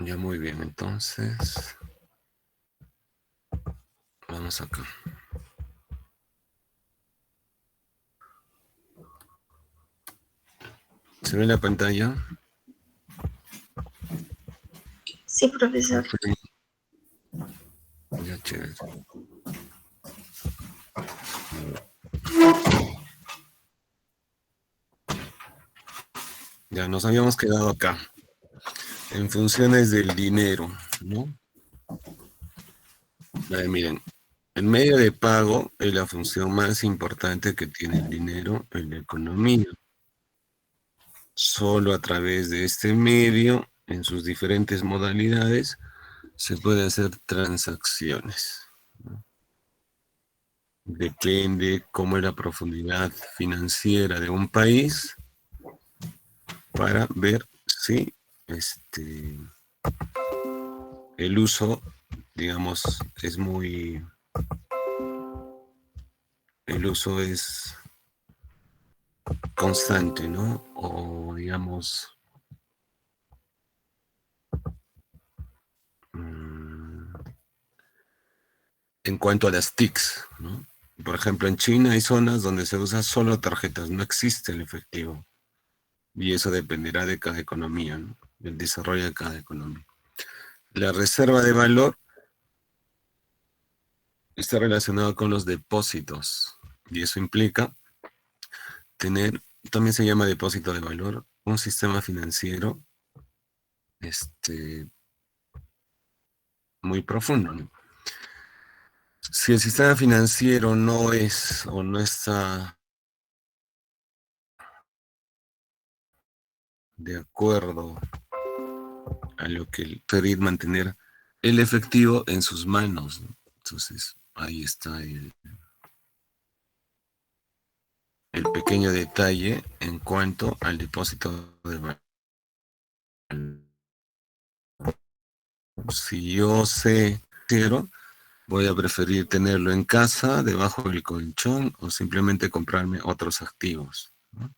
Ya, muy bien, entonces vamos acá. ¿Se ve la pantalla? Sí, profesor. Ya, chévere. Ya nos habíamos quedado acá, en funciones del dinero, ¿no? Miren, el medio de pago es la función más importante que tiene el dinero en la economía. Solo a través de este medio, en sus diferentes modalidades, se puede hacer transacciones. Depende cómo es la profundidad financiera de un país para ver si el uso, digamos, el uso es constante, ¿no? O digamos, en cuanto a las TICs, ¿no? Por ejemplo, en China hay zonas donde se usa solo tarjetas, no existe el efectivo. Y eso dependerá de cada economía, ¿no? Del desarrollo de cada economía. La reserva de valor está relacionada con los depósitos. Y eso implica tener, también se llama depósito de valor, un sistema financiero muy profundo, ¿no? Si el sistema financiero no es o no está de acuerdo a lo que pedir mantener el efectivo en sus manos, ¿no? Entonces, ahí está el pequeño detalle en cuanto al depósito de valor. Si yo sé cero, voy a preferir tenerlo en casa, debajo del colchón, o simplemente comprarme otros activos, ¿no?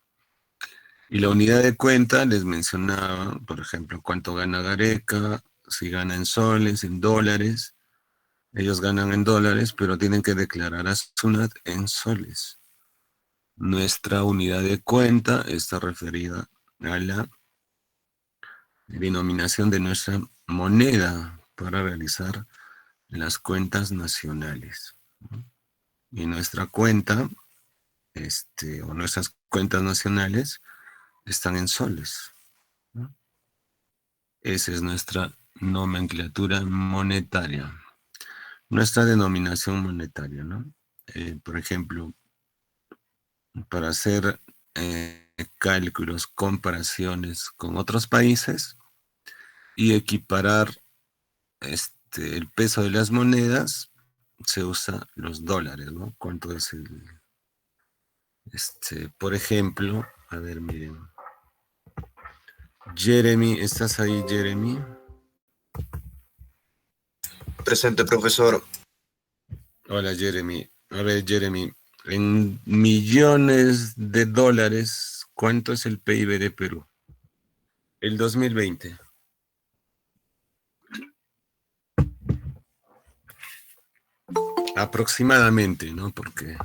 Y la unidad de cuenta les mencionaba, por ejemplo, cuánto gana Gareca, si gana en soles, en dólares. Ellos ganan en dólares, pero tienen que declarar a SUNAT en soles. Nuestra unidad de cuenta está referida a la denominación de nuestra moneda para realizar las cuentas nacionales, ¿no? Y nuestra cuenta, o nuestras cuentas nacionales están en soles, ¿no? Esa es nuestra nomenclatura monetaria, nuestra denominación monetaria, ¿no? Por ejemplo, para hacer cálculos, comparaciones con otros países y equiparar el peso de las monedas, se usa los dólares, ¿no? ¿Cuánto es por ejemplo, a ver, miren. Jeremy, ¿estás ahí, Jeremy? Presente, profesor. Hola, Jeremy. A ver, Jeremy, en millones de dólares, ¿cuánto es el PIB de Perú? El 2020. Aproximadamente, ¿no? Porque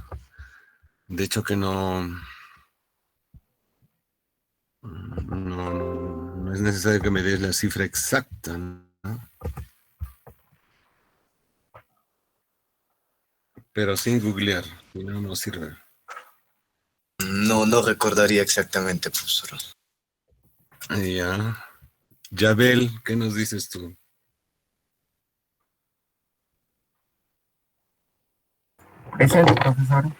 de hecho que no es necesario que me des la cifra exacta, ¿no? Pero sin googlear, si no, no sirve. No recordaría exactamente, profesor. Ya. Yabel, ¿qué nos dices tú? Presente, profesor.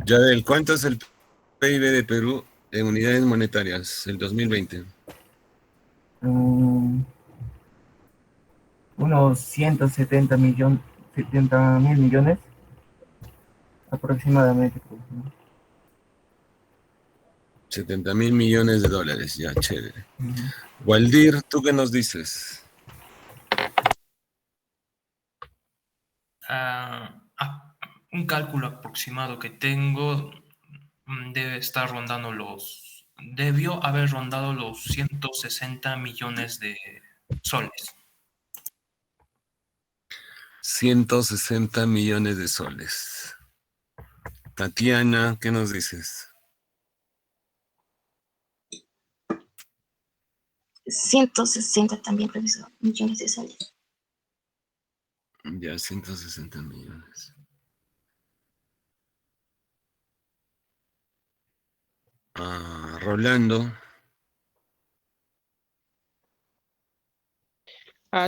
Yabel, ¿cuánto es el PIB de Perú en unidades monetarias el 2020? Unos 70 mil millones aproximadamente, profesor. 70.000 millones de dólares, ya, chévere. Waldir, ¿tú qué nos dices? Un cálculo aproximado que tengo debe estar rondando debió haber rondado los 160 millones de soles. 160 millones de soles. Tatiana, ¿qué nos dices? 160 también, profesor, millones de soles. Ya, 160 millones. Rolando.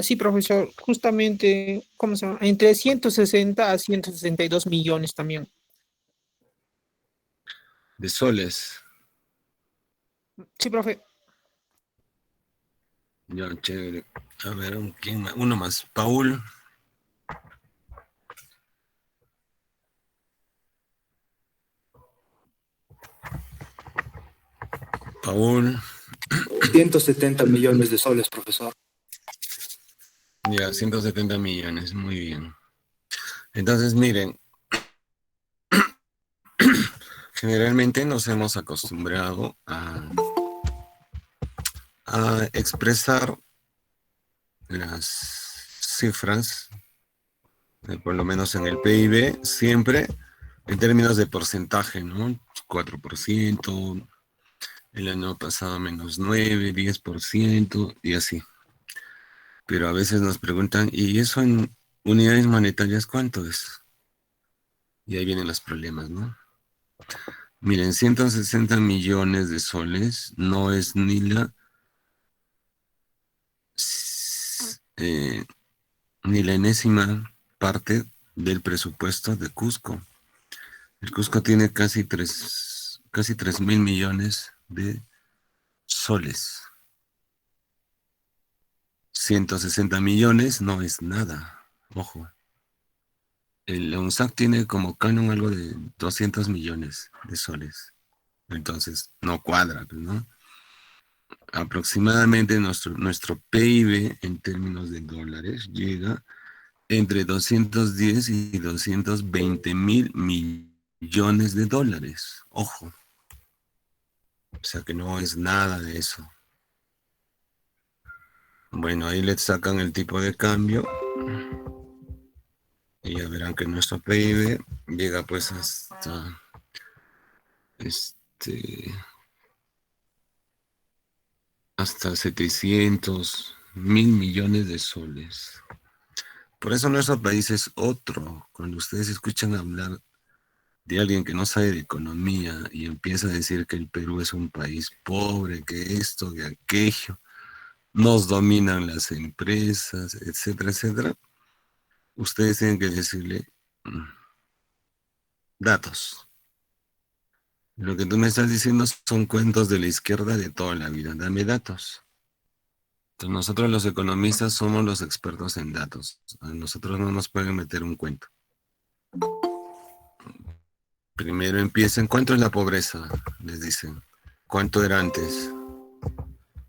Sí, profesor, justamente, ¿cómo se llama? Entre 160 a 162 millones también. De soles. Sí, profe. Ya, chévere. A ver, ¿quién más? Uno más. Paul. Paul. 170 millones de soles, profesor. Ya, 170 millones. Muy bien. Entonces, miren. Generalmente nos hemos acostumbrado a expresar las cifras, por lo menos en el PIB, siempre en términos de porcentaje, ¿no? 4%, el año pasado menos 9, 10% y así. Pero a veces nos preguntan, ¿y eso en unidades monetarias cuánto es? Y ahí vienen los problemas, ¿no? Miren, 160 millones de soles no es ni la enésima parte del presupuesto de Cusco. El Cusco tiene casi 3.000 millones de soles. 160 millones no es nada, ojo. El UNSAC tiene como canon algo de 200 millones de soles. Entonces, no cuadra, ¿no? Aproximadamente nuestro PIB en términos de dólares llega entre 210 y 220 mil millones de dólares. Ojo. O sea que no es nada de eso. Bueno, ahí le sacan el tipo de cambio. Y ya verán que nuestro PIB llega pues hasta hasta 700.000 millones de soles. Por eso nuestro país es otro. Cuando ustedes escuchan hablar de alguien que no sabe de economía y empieza a decir que el Perú es un país pobre, que esto, que aquello, nos dominan las empresas, etcétera, etcétera, ustedes tienen que decirle datos. Lo que tú me estás diciendo son cuentos de la izquierda de toda la vida. Dame datos. Entonces nosotros los economistas somos los expertos en datos. A nosotros no nos pueden meter un cuento. Primero empiecen, ¿cuánto es la pobreza? Les dicen. ¿Cuánto era antes?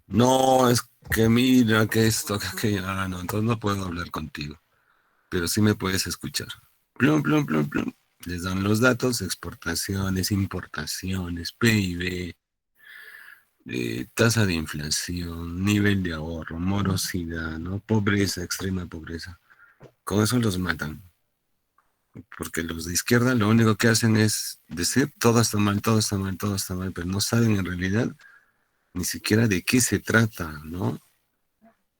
No, es que mira que esto, que aquello. No, entonces no puedo hablar contigo. Pero sí me puedes escuchar. Plum, plum, plum, plum. Les dan los datos, exportaciones, importaciones, PIB, tasa de inflación, nivel de ahorro, morosidad, ¿no? Pobreza, extrema pobreza. Con eso los matan. Porque los de izquierda lo único que hacen es decir todo está mal, todo está mal, todo está mal, pero no saben en realidad ni siquiera de qué se trata, ¿no?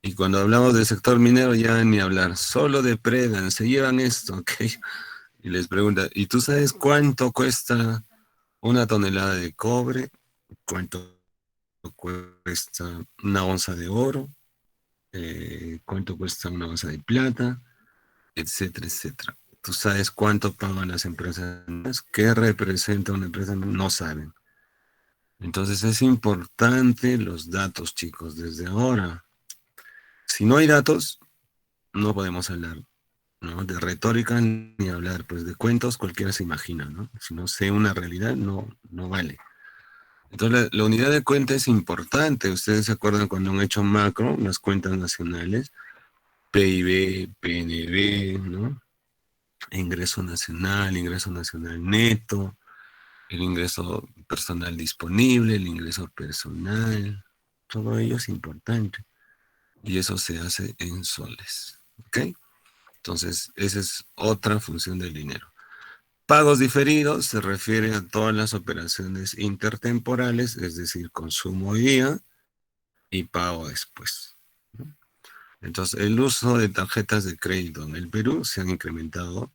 Y cuando hablamos del sector minero ya ni hablar, solo depredan, se llevan esto, aquello. Y les pregunta, ¿y tú sabes cuánto cuesta una tonelada de cobre? ¿Cuánto cuesta una onza de oro? ¿Cuánto cuesta una onza de plata? Etcétera, etcétera. ¿Tú sabes cuánto pagan las empresas? ¿Qué representa una empresa? No saben. Entonces es importante los datos, chicos, desde ahora. Si no hay datos, no podemos hablar, ¿no? De retórica ni hablar, pues de cuentos cualquiera se imagina, ¿no? Si no sé una realidad, no vale. Entonces la unidad de cuenta es importante. Ustedes se acuerdan cuando han hecho macro, las cuentas nacionales, PIB, PNB, ¿no? Ingreso nacional neto, el ingreso personal disponible, el ingreso personal, todo ello es importante. Y eso se hace en soles. ¿Ok? Entonces, esa es otra función del dinero. Pagos diferidos se refiere a todas las operaciones intertemporales, es decir, consumo hoy día y pago después. ¿No? Entonces, el uso de tarjetas de crédito en el Perú se han incrementado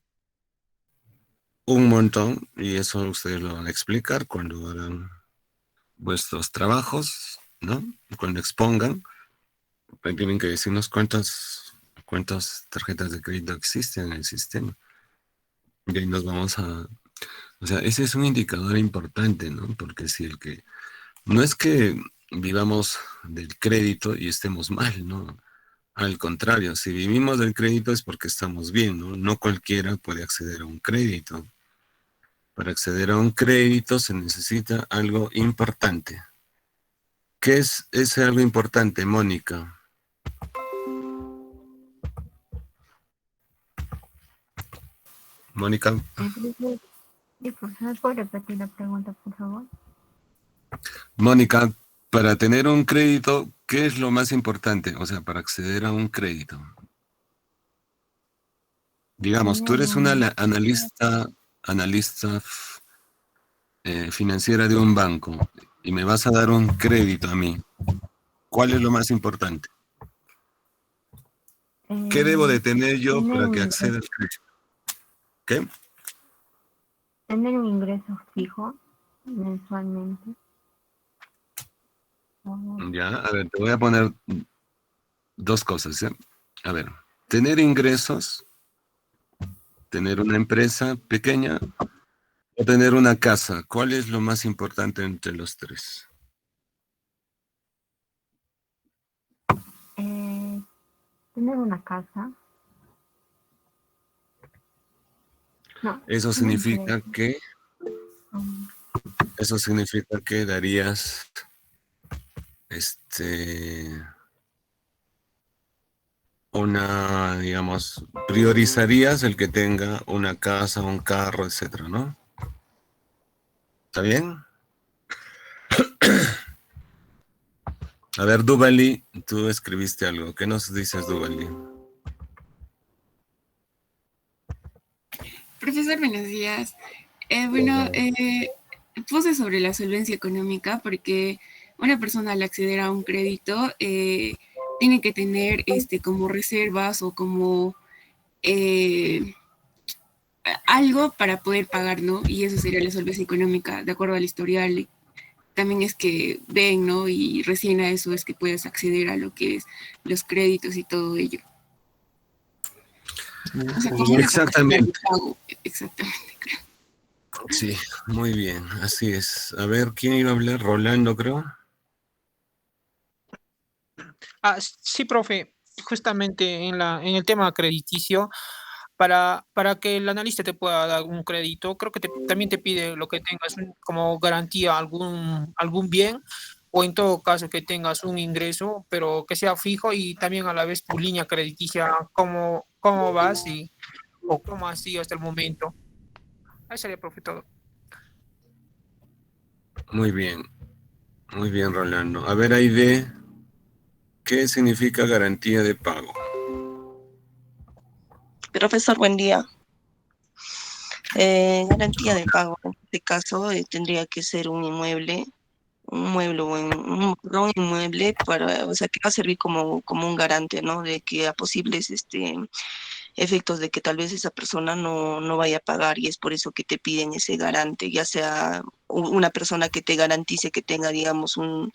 un montón, y eso ustedes lo van a explicar cuando hagan vuestros trabajos, ¿no? Cuando expongan, tienen que decirnos cuántas tarjetas de crédito existen en el sistema. Y ahí nos vamos a... O sea, ese es un indicador importante, ¿no? Porque si el que... No es que vivamos del crédito y estemos mal, ¿no? Al contrario, si vivimos del crédito es porque estamos bien, ¿no? No cualquiera puede acceder a un crédito. Para acceder a un crédito se necesita algo importante. ¿Qué es ese algo importante, Mónica? Mónica, Profesor, ¿puede repetir la pregunta, por favor? Mónica, para tener un crédito, ¿qué es lo más importante? O sea, para acceder a un crédito. Digamos, tú eres una analista financiera de un banco y me vas a dar un crédito a mí. ¿Cuál es lo más importante? ¿Qué debo de tener yo tener para un que ingreso- acceda al crédito? ¿Qué? Tener un ingreso fijo mensualmente. Ya, a ver, te voy a poner dos cosas, ¿ya? A ver, tener ingresos, tener una empresa pequeña o tener una casa. ¿Cuál es lo más importante entre los tres? Tener una casa. No, Eso una significa empresa. que, Um, eso significa que darías, digamos, priorizarías el que tenga una casa, un carro, etcétera, ¿no? ¿Está bien? A ver, Duvali, tú escribiste algo. ¿Qué nos dices, Duvali? Profesor, buenos días. Bueno, puse sobre la solvencia económica porque una persona al acceder a un crédito tiene que tener como reservas o como eh, algo para poder pagar, ¿no? Y eso sería la solvencia económica, de acuerdo al historial. También es que ven, ¿no? Y recién a eso es que puedes acceder a lo que es los créditos y todo ello. O sea, como una capacidad de Exactamente. pago. Exactamente, creo. Sí, muy bien, así es. A ver, ¿quién iba a hablar? Rolando, creo. Sí, profe, justamente en el tema crediticio, para que el analista te pueda dar un crédito, creo que también te pide lo que tengas como garantía algún bien, o en todo caso que tengas un ingreso, pero que sea fijo, y también a la vez tu línea crediticia, cómo vas o cómo ha sido hasta el momento. Ahí sería, profe, todo. Muy bien, Rolando. A ver, Aide, ¿qué significa garantía de pago? Profesor, buen día. Garantía de pago, en este caso tendría que ser un mueble o un inmueble para, o sea, que va a servir como un garante, ¿no? De que a posibles efectos de que tal vez esa persona no vaya a pagar, y es por eso que te piden ese garante, ya sea una persona que te garantice que tenga, digamos, un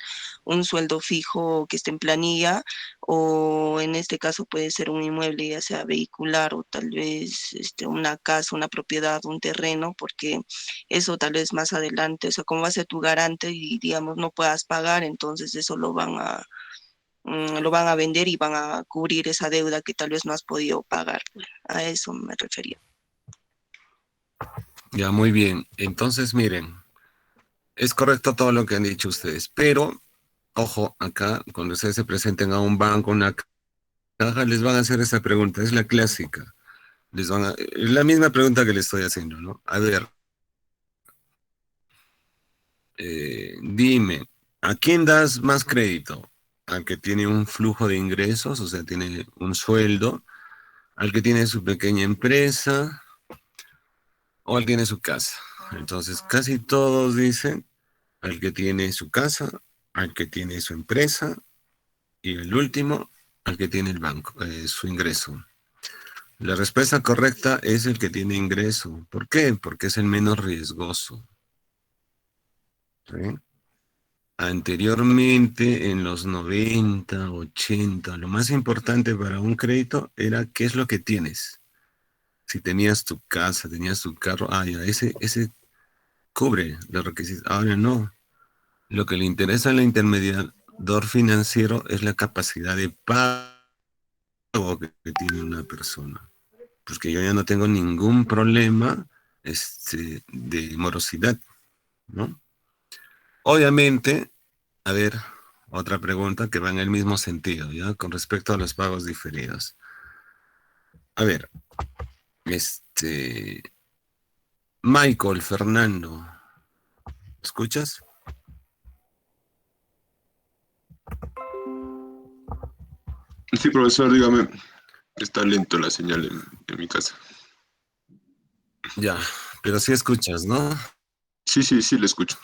sueldo fijo que esté en planilla, o en este caso puede ser un inmueble, ya sea vehicular o tal vez una casa, una propiedad, un terreno, porque eso tal vez más adelante, o sea, como va a ser tu garante y digamos no puedas pagar, entonces eso lo van a vender y van a cubrir esa deuda que tal vez no has podido pagar. A eso me refería. Ya, muy bien. Entonces, miren, es correcto todo lo que han dicho ustedes, pero, ojo, acá, cuando ustedes se presenten a un banco, una caja, les van a hacer esa pregunta, es la clásica. Es la misma pregunta que les estoy haciendo, ¿no? A ver, Dime, ¿a quién das más crédito? ¿Al que tiene un flujo de ingresos, o sea, tiene un sueldo? ¿Al que tiene su pequeña empresa? ¿O al que tiene su casa? Entonces, casi todos dicen al que tiene su casa, al que tiene su empresa, y el último, al que tiene el banco, su ingreso. La respuesta correcta es el que tiene ingreso. ¿Por qué? Porque es el menos riesgoso. ¿Sí? Anteriormente, en los 90, 80, lo más importante para un crédito era qué es lo que tienes. Si tenías tu casa, tenías tu carro, ya, ese cubre los requisitos. Ahora no. Lo que le interesa al intermediador financiero es la capacidad de pago que tiene una persona. Porque yo ya no tengo ningún problema de morosidad, ¿no? Obviamente, a ver, otra pregunta que va en el mismo sentido, ¿ya? Con respecto a los pagos diferidos. A ver, Michael, Fernando, ¿escuchas? Sí, profesor, dígame. Está lento la señal en mi casa. Ya, pero sí escuchas, ¿no? Sí, le escucho.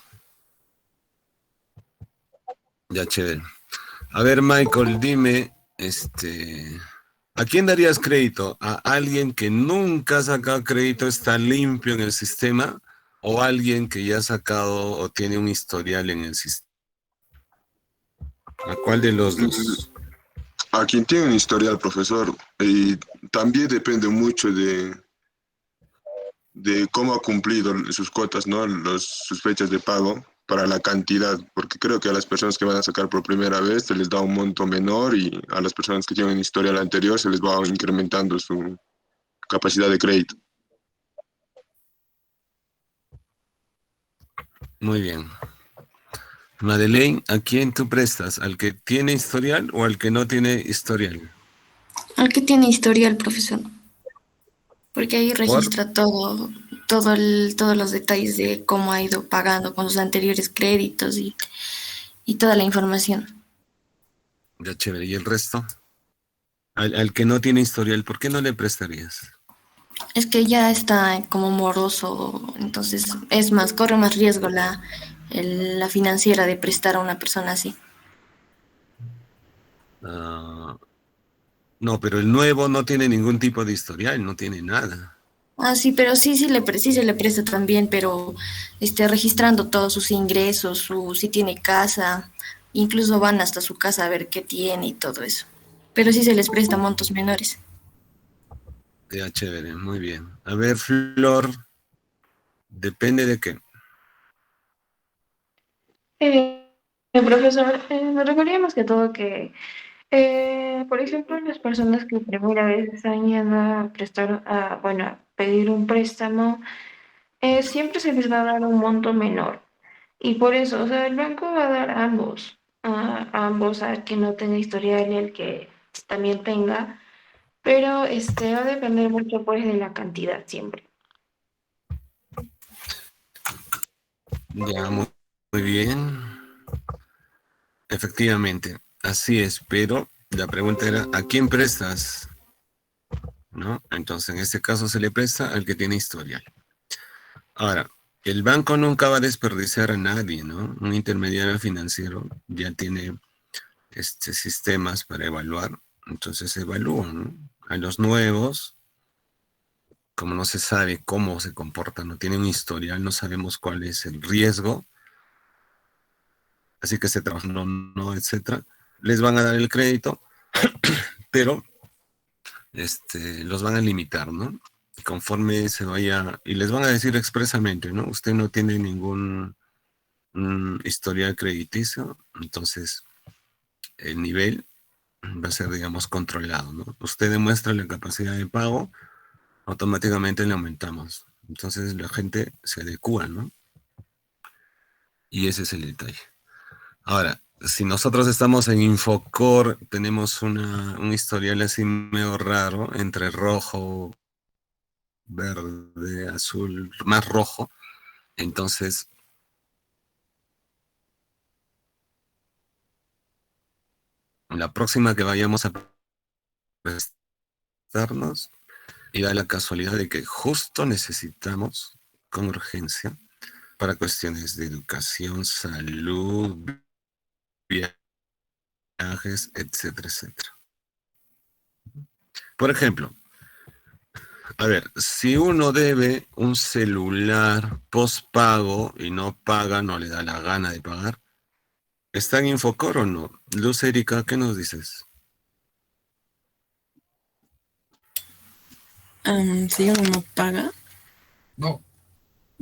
Ya, chévere. A ver, Michael, dime, ¿a quién darías crédito? ¿A alguien que nunca ha sacado crédito, está limpio en el sistema? ¿O alguien que ya ha sacado o tiene un historial en el sistema? ¿A cuál de los dos? A quien tiene un historial, profesor. Y también depende mucho de cómo ha cumplido sus cuotas, ¿no? Sus fechas de pago para la cantidad, porque creo que a las personas que van a sacar por primera vez se les da un monto menor y a las personas que tienen un historial anterior se les va incrementando su capacidad de crédito. Muy bien. Madeleine, ¿a quién tú prestas? ¿Al que tiene historial o al que no tiene historial? Al que tiene historial, profesor. Porque ahí registra todo, todos los detalles de cómo ha ido pagando con sus anteriores créditos y toda la información. Ya, chévere. ¿Y el resto? Al que no tiene historial, ¿por qué no le prestarías? Es que ya está como moroso, entonces es más, corre más riesgo la financiera de prestar a una persona así. No, pero el nuevo no tiene ningún tipo de historial, no tiene nada. Ah, sí, pero sí se le presta también, pero registrando todos sus ingresos, si tiene casa, incluso van hasta su casa a ver qué tiene y todo eso. Pero sí se les presta montos menores. Ya, chévere, muy bien. A ver, Flor, depende de qué. Profesor, me refería más que todo que, por ejemplo, las personas que primera vez están yendo a prestar, bueno, a pedir un préstamo, siempre se les va a dar un monto menor. Y por eso, o sea, el banco va a dar a ambos, a quien no tenga historial y al que también tenga, pero va a depender mucho pues de la cantidad siempre. Ya, muy bien. Efectivamente, así es, pero la pregunta era, ¿a quién prestas? ¿No? Entonces, en este caso se le presta al que tiene historial. Ahora, el banco nunca va a desperdiciar a nadie, ¿no? Un intermediario financiero ya tiene sistemas para evaluar, entonces evalúan, ¿no? A los nuevos, como no se sabe cómo se comportan, no tienen un historial, no sabemos cuál es el riesgo, así que se trabaja, no, etcétera, les van a dar el crédito, pero los van a limitar, ¿no? Conforme se vaya, y les van a decir expresamente, ¿no? Usted no tiene ningún historial crediticio, entonces el nivel va a ser, digamos, controlado, ¿no? Usted demuestra la capacidad de pago, automáticamente le aumentamos. Entonces la gente se adecua, ¿no? Y ese es el detalle. Ahora, si nosotros estamos en Infocor, tenemos un historial así medio raro, entre rojo, verde, azul, más rojo, entonces la próxima que vayamos a prestarnos, y da la casualidad de que justo necesitamos con urgencia para cuestiones de educación, salud, viajes, etcétera, etcétera. Por ejemplo, a ver, si uno debe un celular postpago y no paga, no le da la gana de pagar, ¿está en Infocor o no? Luz Erika, ¿qué nos dices? Si uno no paga. No.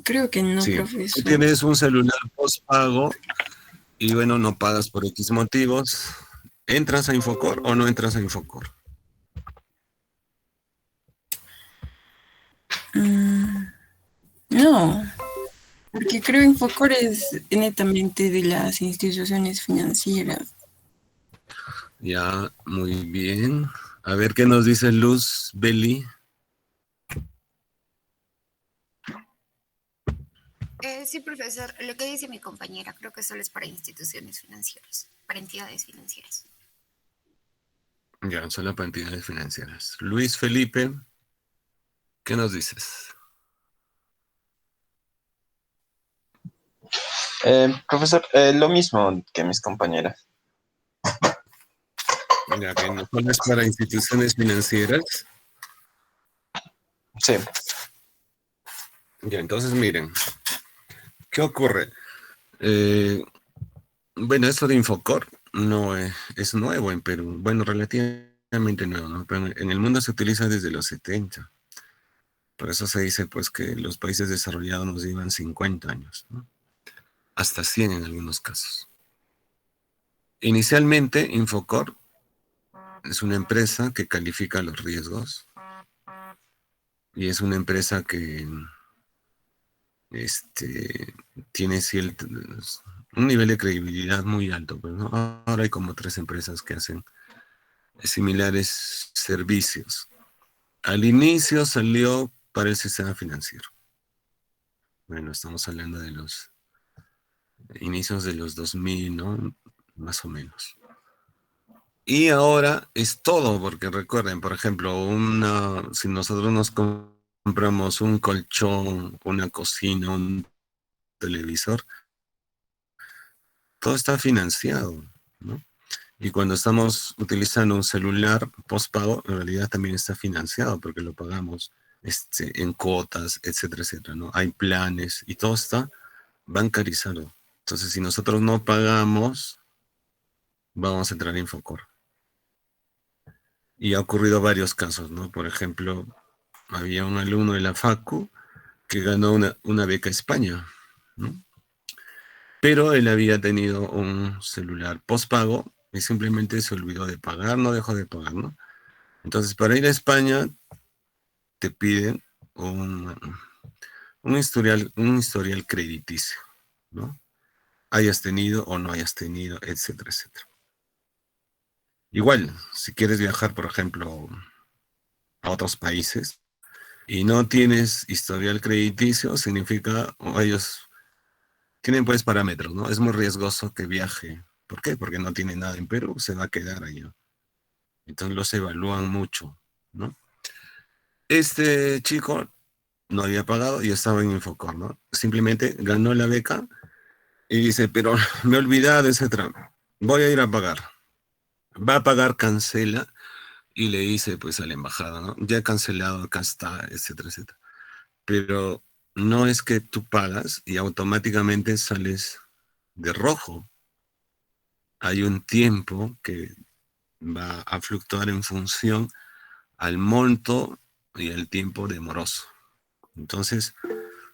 Creo que no, Sí, tú profesor. tienes un celular postpago y bueno, no pagas por X motivos. ¿Entras a Infocor o no entras a Infocor? No, porque creo que Infocor es netamente de las instituciones financieras. Ya, muy bien. A ver qué nos dice Luz Beli. Sí, profesor, lo que dice mi compañera, creo que solo es para instituciones financieras, para entidades financieras. Ya, solo para entidades financieras. Luis Felipe, ¿qué nos dices? Profesor, lo mismo que mis compañeras. Ya, que no solo es para instituciones financieras. Sí. Ya, entonces miren, ¿qué ocurre? Bueno, esto de Infocor no es nuevo en Perú. Bueno, relativamente nuevo, ¿no? Pero en el mundo se utiliza desde los 70. Por eso se dice pues que los países desarrollados nos llevan 50 años, ¿no? Hasta 100 en algunos casos. Inicialmente, Infocor es una empresa que califica los riesgos y es una empresa que tiene un nivel de credibilidad muy alto, pues, ¿no? Ahora hay como 3 empresas que hacen similares servicios. Al inicio salió para el sistema financiero. Bueno, estamos hablando de los inicios de los 2000, ¿no? Más o menos. Y ahora es todo, porque recuerden, por ejemplo, si nosotros nos compramos un colchón, una cocina, un televisor, todo está financiado, ¿no? Y cuando estamos utilizando un celular postpago, en realidad también está financiado porque lo pagamos en cuotas, etcétera, etcétera, ¿no? Hay planes y todo está bancarizado. Entonces, si nosotros no pagamos, vamos a entrar en Infocor. Y ha ocurrido varios casos, ¿no? Por ejemplo, había un alumno de la FACU que ganó una beca a España, ¿no? Pero él había tenido un celular postpago y simplemente se olvidó de pagar, no dejó de pagar, ¿no? Entonces, para ir a España, te piden un historial crediticio, ¿no? Hayas tenido o no hayas tenido, etcétera, etcétera. Igual, si quieres viajar, por ejemplo, a otros países y no tienes historial crediticio, significa, o ellos tienen pues parámetros, ¿no? Es muy riesgoso que viaje. ¿Por qué? Porque no tiene nada en Perú, se va a quedar allá. Entonces los evalúan mucho, ¿no? Este chico no había pagado y estaba en Infocor, ¿no? Simplemente ganó la beca y dice, pero me he olvidado, etcétera. Voy a ir a pagar. Va a pagar, cancela y le dice pues a la embajada, ¿no? Ya he cancelado, acá está, etcétera, etcétera. Pero no es que tú pagas y automáticamente sales de rojo. Hay un tiempo que va a fluctuar en función al monto y al tiempo de moroso. Entonces,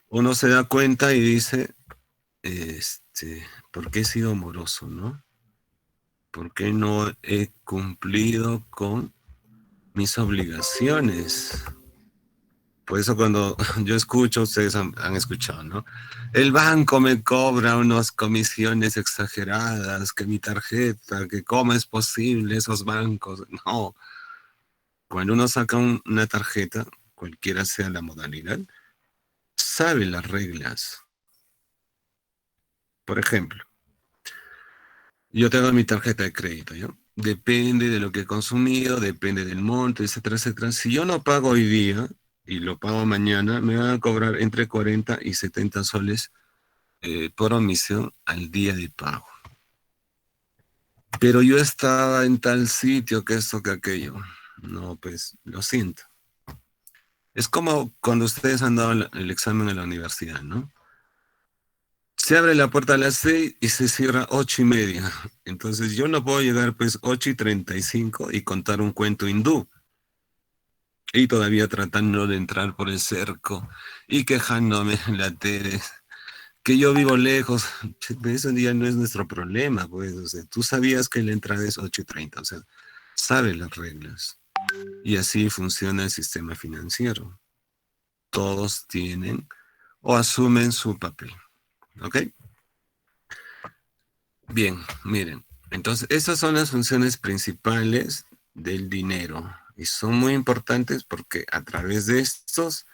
uno se da cuenta y dice, ¿por qué he sido moroso, no? ¿Por qué no he cumplido con mis obligaciones? Por eso cuando yo escucho, ustedes han escuchado, ¿no? El banco me cobra unas comisiones exageradas, que mi tarjeta, que cómo es posible esos bancos. No. Cuando uno saca una tarjeta, cualquiera sea la modalidad, sabe las reglas. Por ejemplo, yo tengo mi tarjeta de crédito, ¿yo? depende de lo que he consumido, depende del monto, etcétera, etcétera. Si yo no pago hoy día y lo pago mañana, me van a cobrar entre 40 y 70 soles por omisión al día de pago. Pero yo estaba en tal sitio que esto, que aquello. No, pues lo siento. Es como cuando ustedes han dado el examen en la universidad, ¿no? Se abre la puerta a las 6 y se cierra 8:30. Entonces yo no puedo llegar pues 8:35 y contar un cuento hindú. Y todavía tratando de entrar por el cerco y quejándome en la tele, que yo vivo lejos. Eso ya no es nuestro problema, pues. O sea, tú sabías que la entrada es 8:30, o sea, sabes las reglas. Y así funciona el sistema financiero. Todos tienen o asumen su papel. ¿Ok? Bien, miren. Entonces, esas son las funciones principales del dinero. Y son muy importantes porque a través de estos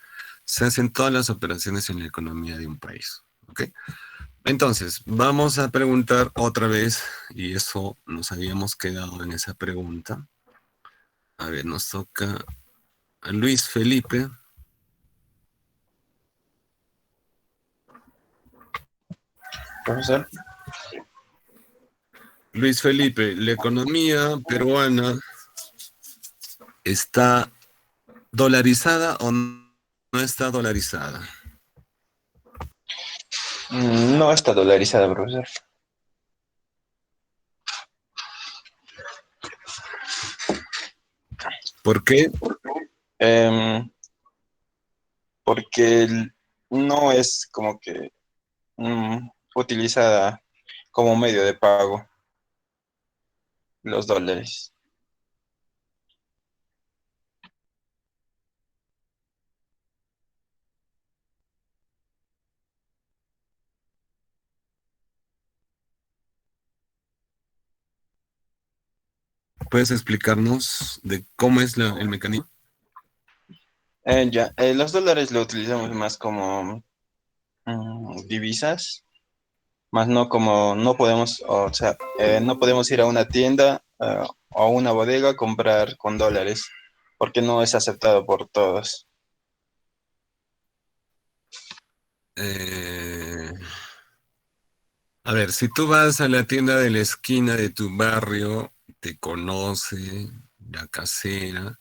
se hacen todas las operaciones en la economía de un país. ¿Ok? Entonces, vamos a preguntar otra vez, y eso nos habíamos quedado en esa pregunta. A ver, nos toca a Luis Felipe. Profesor. Luis Felipe, ¿la economía peruana está dolarizada o no está dolarizada? No está dolarizada, profesor. ¿Por qué? Porque no es como que utilizada como medio de pago los dólares. ¿Puedes explicarnos de cómo es el mecanismo? Los dólares lo utilizamos más como divisas, más no como, no podemos, o sea, no podemos ir a una tienda o a una bodega a comprar con dólares, porque no es aceptado por todos. A ver, si tú vas a la tienda de la esquina de tu barrio, te conoce la casera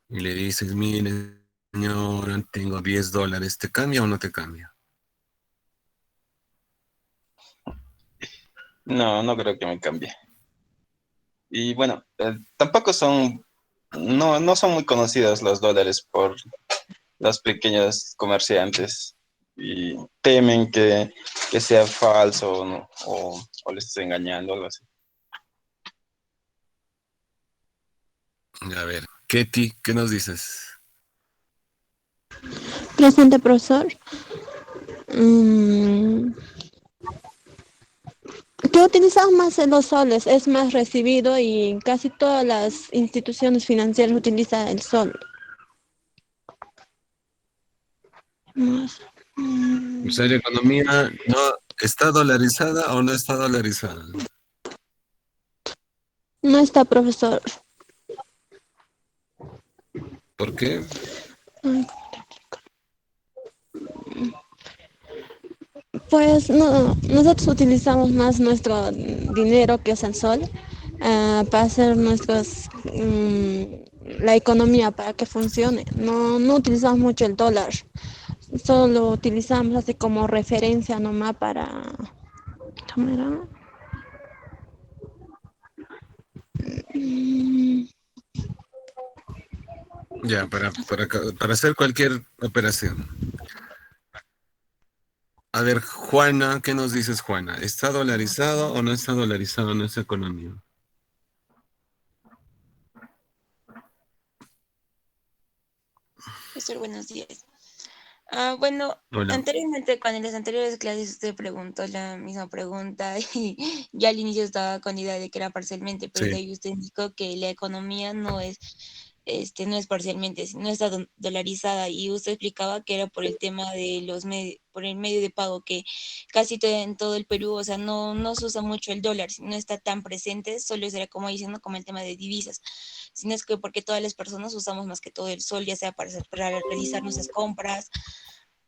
y le dices, mire, señora, tengo $10, ¿te cambia o no te cambia? No, no creo que me cambie. Y bueno, tampoco son, no son muy conocidos los dólares por los pequeños comerciantes y temen que sea falso o, o les esté engañando, algo así. A ver, Ketty, ¿qué nos dices? Presente, profesor. ¿Qué utilizamos más en los soles? Es más recibido y casi todas las instituciones financieras utilizan el sol. O sea, la economía no está dolarizada o no está dolarizada. No está, profesor. ¿Por qué? Pues no, nosotros utilizamos más nuestro dinero, que es el sol, para hacer la economía para que funcione. No utilizamos mucho el dólar, solo lo utilizamos así como referencia nomás para... ¿Cómo era? Ya, para hacer cualquier operación. A ver, Juana, ¿qué nos dices, Juana? ¿Está dolarizado o no está dolarizado nuestra economía? Profesor, buenos días. Bueno, Hola. anteriormente, cuando en las anteriores clases usted preguntó la misma pregunta y ya al inicio estaba con la idea de que era parcialmente, pero de Sí. ahí usted indicó que la economía no es no es parcialmente, no está dolarizada, y usted explicaba que era por el tema de por el medio de pago, que casi en todo el Perú, o sea, no se usa mucho el dólar, no está tan presente, solo será como diciendo, como el tema de divisas, sino es que porque todas las personas usamos más que todo el sol, ya sea para realizar nuestras compras,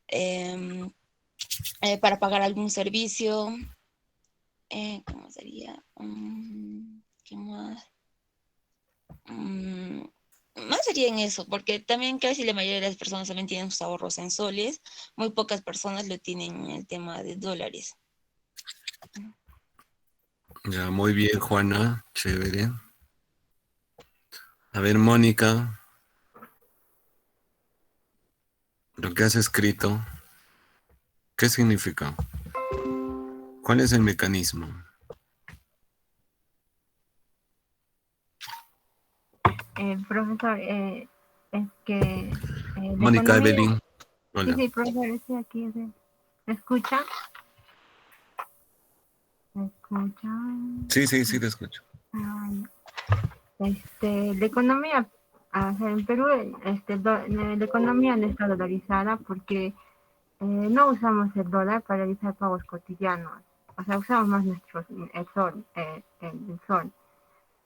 em, para pagar algún servicio, ¿cómo sería? ¿Qué más? Más sería en eso, porque también casi la mayoría de las personas también tienen sus ahorros en soles, muy pocas personas lo tienen en el tema de dólares. Ya, muy bien, Juana, chévere. A ver, Mónica, lo que has escrito, ¿qué significa? ¿Cuál es el mecanismo? Profesor, es que la Mónica economía... Evelyn, Sí, hola. sí, profesor, estoy aquí. ¿Me escucha? ¿Me escucha? Sí, te escucho. Ay, la economía, o sea, en Perú, la economía no está dolarizada porque no usamos el dólar para realizar pagos cotidianos. O sea, usamos más el sol,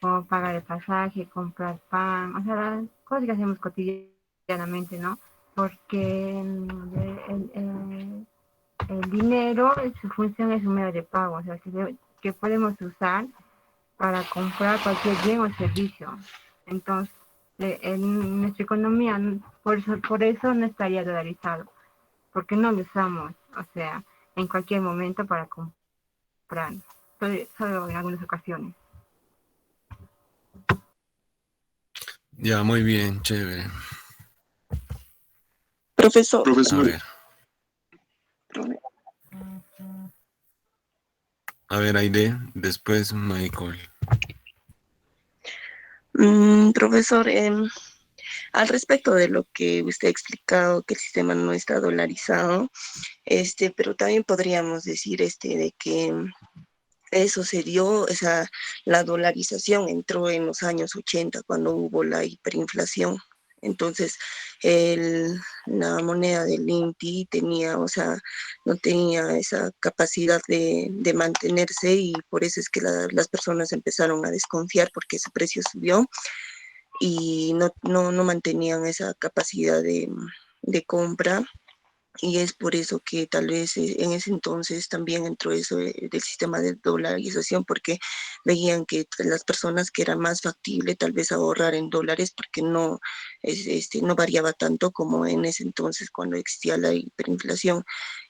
como pagar el pasaje, comprar pan, o sea, las cosas que hacemos cotidianamente, ¿no? Porque el dinero, su función es un medio de pago, o sea, que podemos usar para comprar cualquier bien o servicio. Entonces, en nuestra economía, por eso no estaría dolarizado, porque no lo usamos, o sea, en cualquier momento para comprar, solo en algunas ocasiones. Ya, muy bien, chévere. Profesor. A Profesor, ver. A ver, Aide, después Michael. Profesor, al respecto de lo que usted ha explicado, que el sistema no está dolarizado, pero también podríamos decir de que eso se dio, o sea, la dolarización entró en los años 80 cuando hubo la hiperinflación. Entonces, la moneda del INTI tenía, o sea, no tenía esa capacidad de mantenerse, y por eso es que las personas empezaron a desconfiar porque su precio subió y no mantenían esa capacidad de compra. Y es por eso que tal vez en ese entonces también entró eso del sistema de dolarización, porque veían que las personas que era más factible tal vez ahorrar en dólares, porque no variaba tanto como en ese entonces cuando existía la hiperinflación.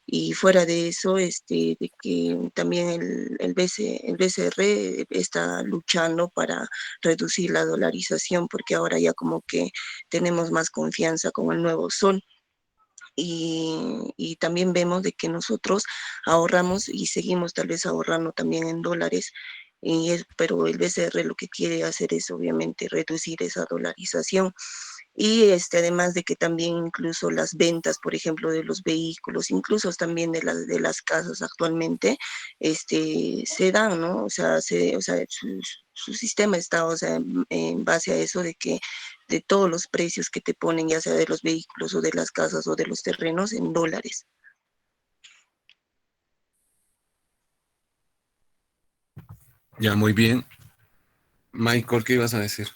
Y fuera de eso, de que también el BCR está luchando para reducir la dolarización, porque ahora ya como que tenemos más confianza con el nuevo sol. Y también vemos de que nosotros ahorramos y seguimos tal vez ahorrando también en dólares, pero el BCR lo que quiere hacer es obviamente reducir esa dolarización. Y además de que también incluso las ventas, por ejemplo, de los vehículos, incluso también de las casas actualmente, se dan, ¿no? O sea, su sistema está, o sea, en base a eso de que de todos los precios que te ponen, ya sea de los vehículos o de las casas o de los terrenos, en dólares. Ya, muy bien. Michael, ¿qué ibas a decir?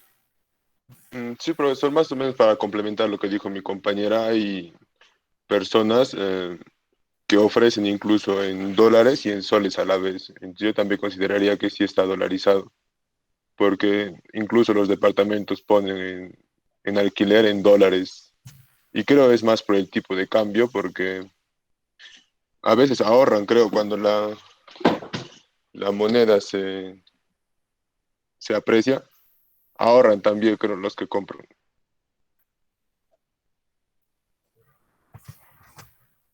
Sí, profesor, más o menos para complementar lo que dijo mi compañera, hay personas que ofrecen incluso en dólares y en soles a la vez. Yo también consideraría que sí está dolarizado, porque incluso los departamentos ponen en alquiler en dólares. Y creo es más por el tipo de cambio, porque a veces ahorran, creo, cuando la moneda se aprecia, ahorran también, creo, los que compran.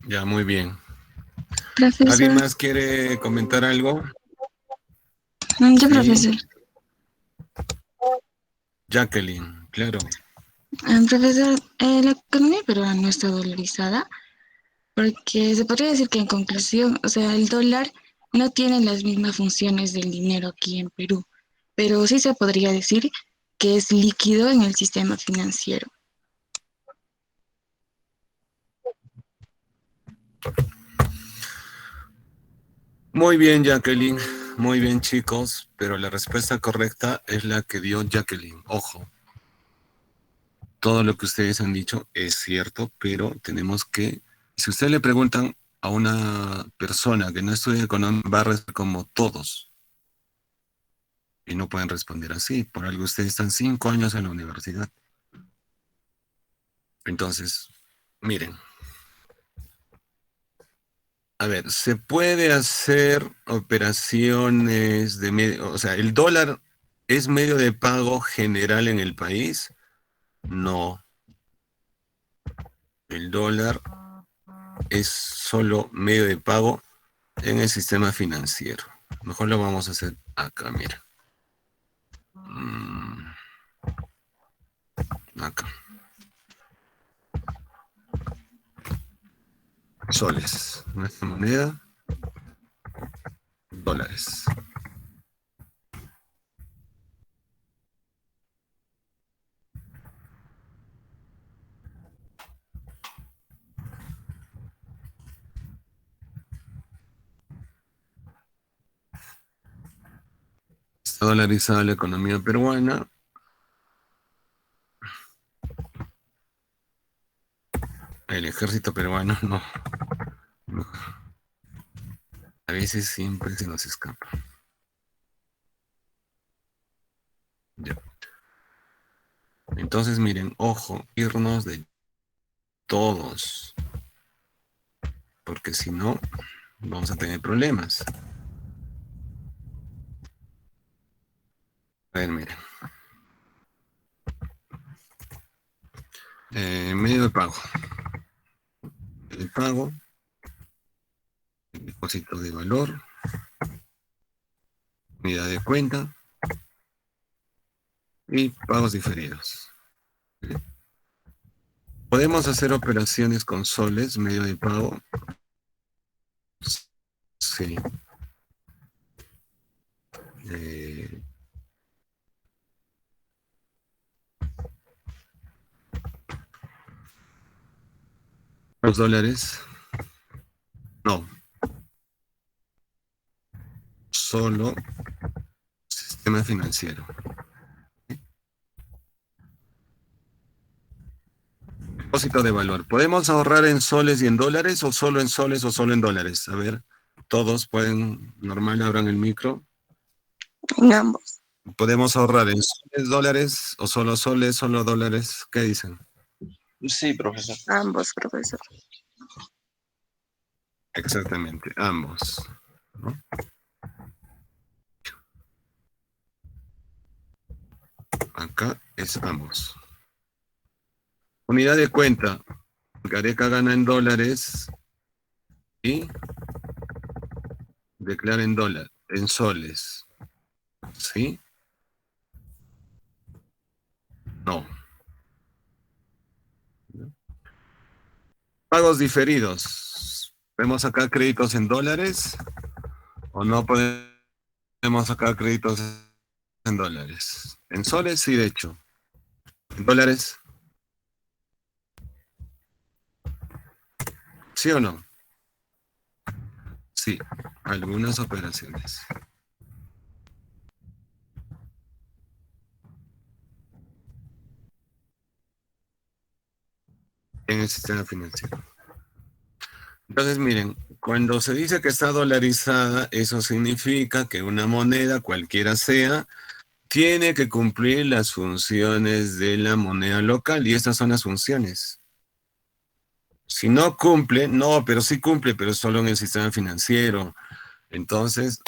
Ya, muy bien. Profesor. ¿Alguien más quiere comentar algo? Yo, Sí. profesor. Jacqueline, claro. Profesor, la economía peruana no está dolarizada porque se podría decir que en conclusión, o sea, el dólar no tiene las mismas funciones del dinero aquí en Perú, pero sí se podría decir que es líquido en el sistema financiero. Muy bien, Jacqueline. Muy bien, chicos. Pero la respuesta correcta es la que dio Jacqueline. Ojo. Todo lo que ustedes han dicho es cierto, pero tenemos que... Si ustedes le preguntan a una persona que no estudia economía, va a responder como todos. Y no pueden responder así. Por algo ustedes están 5 años en la universidad. Entonces, miren. A ver, se puede hacer operaciones de medio, o sea, ¿el dólar es medio de pago general en el país? No. El dólar es solo medio de pago en el sistema financiero. Mejor lo vamos a hacer acá, mira. Acá. Soles. Nuestra moneda. Dólares. Está dolarizada la economía peruana. El ejército peruano no. A veces siempre se nos escapa. Ya. Entonces, miren, ojo, irnos de todos. Porque si no, vamos a tener problemas. A ver, miren. Medio de pago. El pago. El depósito de valor. Unidad de cuenta. Y pagos diferidos. ¿Podemos hacer operaciones con soles, medio de pago? Sí. ¿Los dólares? No. Solo sistema financiero. Depósito de valor. ¿Podemos ahorrar en soles y en dólares o solo en soles o solo en dólares? A ver, todos pueden, normal, abran el micro. En ambos. ¿Podemos ahorrar en soles, dólares o solo soles, solo dólares? ¿Qué dicen? Sí, profesor. Ambos, profesor. Exactamente, ambos, ¿no? Acá es ambos. Unidad de cuenta. Gareca gana en dólares y declara en dólares, en soles. ¿Sí? No. Pagos diferidos. ¿Podemos sacar créditos en dólares o no podemos sacar créditos en dólares? En soles sí, de hecho. ¿En dólares? ¿Sí o no? Sí, algunas operaciones. En el sistema financiero. Entonces, miren, cuando se dice que está dolarizada, eso significa que una moneda, cualquiera sea, tiene que cumplir las funciones de la moneda local, y estas son las funciones. Si no cumple, no, pero sí cumple, pero solo en el sistema financiero. Entonces,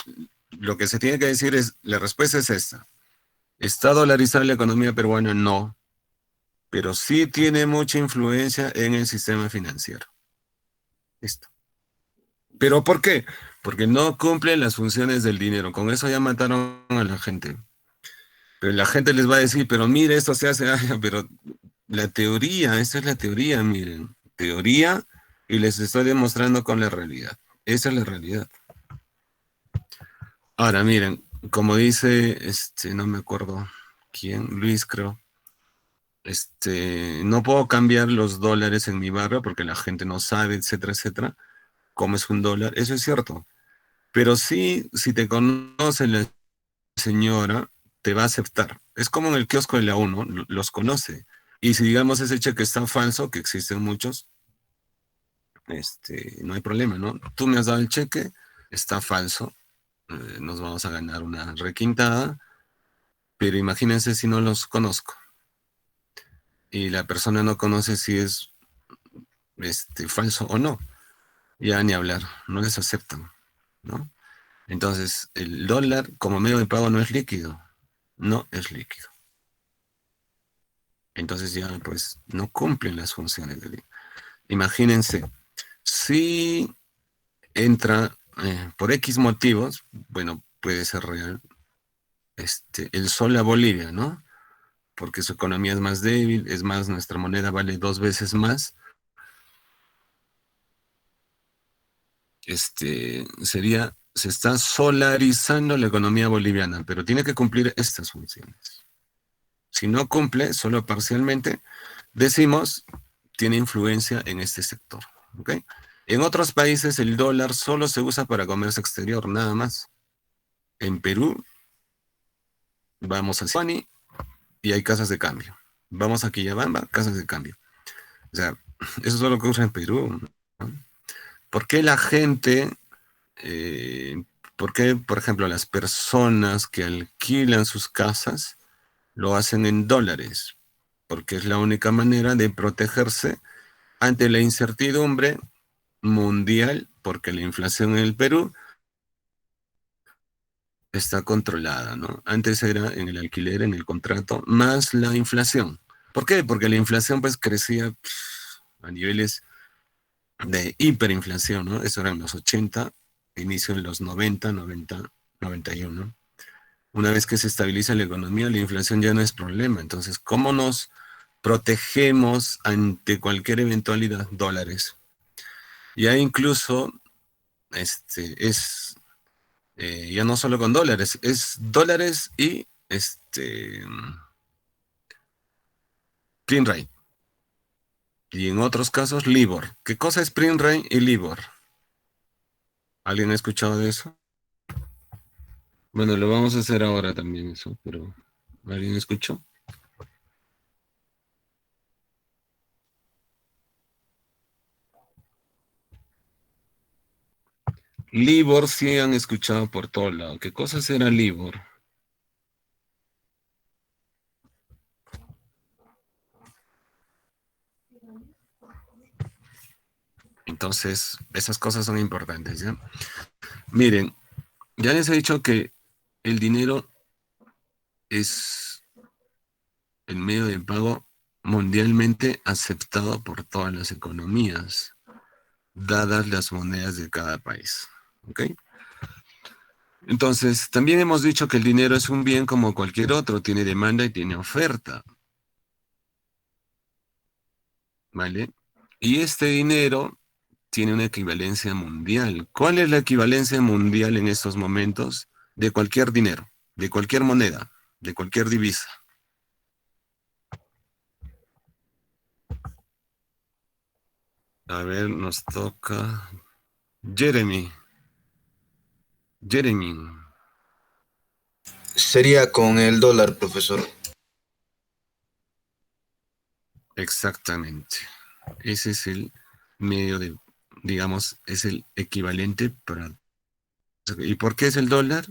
lo que se tiene que decir es, la respuesta es esta. ¿Está dolarizada la economía peruana? No. Pero sí tiene mucha influencia en el sistema financiero. Listo. ¿Pero por qué? Porque no cumple las funciones del dinero. Con eso ya mataron a la gente. Pero la gente les va a decir, pero mire, esto se hace, pero la teoría, esta es la teoría, miren. Teoría, y les estoy demostrando con la realidad. Esa es la realidad. Ahora, miren, como dice, no me acuerdo ¿quién? Luis, creo. No puedo cambiar los dólares en mi barrio porque la gente no sabe, etcétera, etcétera, cómo es un dólar. Eso es cierto. Pero sí, si te conoce la señora, te va a aceptar. Es como en el kiosco de la U, ¿no? Los conoce. Y si digamos ese cheque está falso, que existen muchos, no hay problema, ¿no? Tú me has dado el cheque, está falso, nos vamos a ganar una requintada, pero imagínense si no los conozco. Y la persona no conoce si es falso o no. Ya ni hablar, no les aceptan, ¿no? Entonces, el dólar como medio de pago no es líquido, no es líquido. Entonces ya pues no cumplen las funciones del. Imagínense, si entra por X motivos, bueno, puede ser real, el sol a Bolivia, ¿no? Porque su economía es más débil, es más, nuestra moneda vale 2 veces más. Se está solarizando la economía boliviana, pero tiene que cumplir estas funciones. Si no cumple, solo parcialmente, decimos, tiene influencia en este sector, ¿ok? En otros países el dólar solo se usa para comercio exterior, nada más. En Perú, vamos a Suani y hay casas de cambio. Vamos a Quillabamba, casas de cambio. O sea, eso es lo que usa en Perú, ¿no? ¿Por qué la gente, por qué, por ejemplo, las personas que alquilan sus casas lo hacen en dólares? Porque es la única manera de protegerse ante la incertidumbre mundial, porque la inflación en el Perú está controlada, ¿no? Antes era en el alquiler, en el contrato, más la inflación. ¿Por qué? Porque la inflación pues crecía a niveles de hiperinflación, ¿no? Eso era en los 80, inicio en los 90, 91. Una vez que se estabiliza la economía, la inflación ya no es problema. Entonces, ¿cómo nos protegemos ante cualquier eventualidad? Dólares. Ya incluso, ya no solo con dólares, es dólares y print rate. Y en otros casos, LIBOR. ¿Qué cosa es print rate y LIBOR? ¿Alguien ha escuchado de eso? Bueno, lo vamos a hacer ahora también eso, pero ¿alguien escuchó? LIBOR sí han escuchado por todo lado. ¿Qué cosa será LIBOR? Entonces, esas cosas son importantes, ¿ya? Miren, ya les he dicho que el dinero es el medio de pago mundialmente aceptado por todas las economías, dadas las monedas de cada país, ¿ok? Entonces, también hemos dicho que el dinero es un bien como cualquier otro, tiene demanda y tiene oferta, ¿vale? Y este dinero tiene una equivalencia mundial. ¿Cuál es la equivalencia mundial en estos momentos de cualquier dinero, de cualquier moneda, de cualquier divisa? A ver, nos toca Jeremy. Sería con el dólar, profesor. Exactamente. Ese es el medio de, digamos, es el equivalente para... ¿Y por qué es el dólar?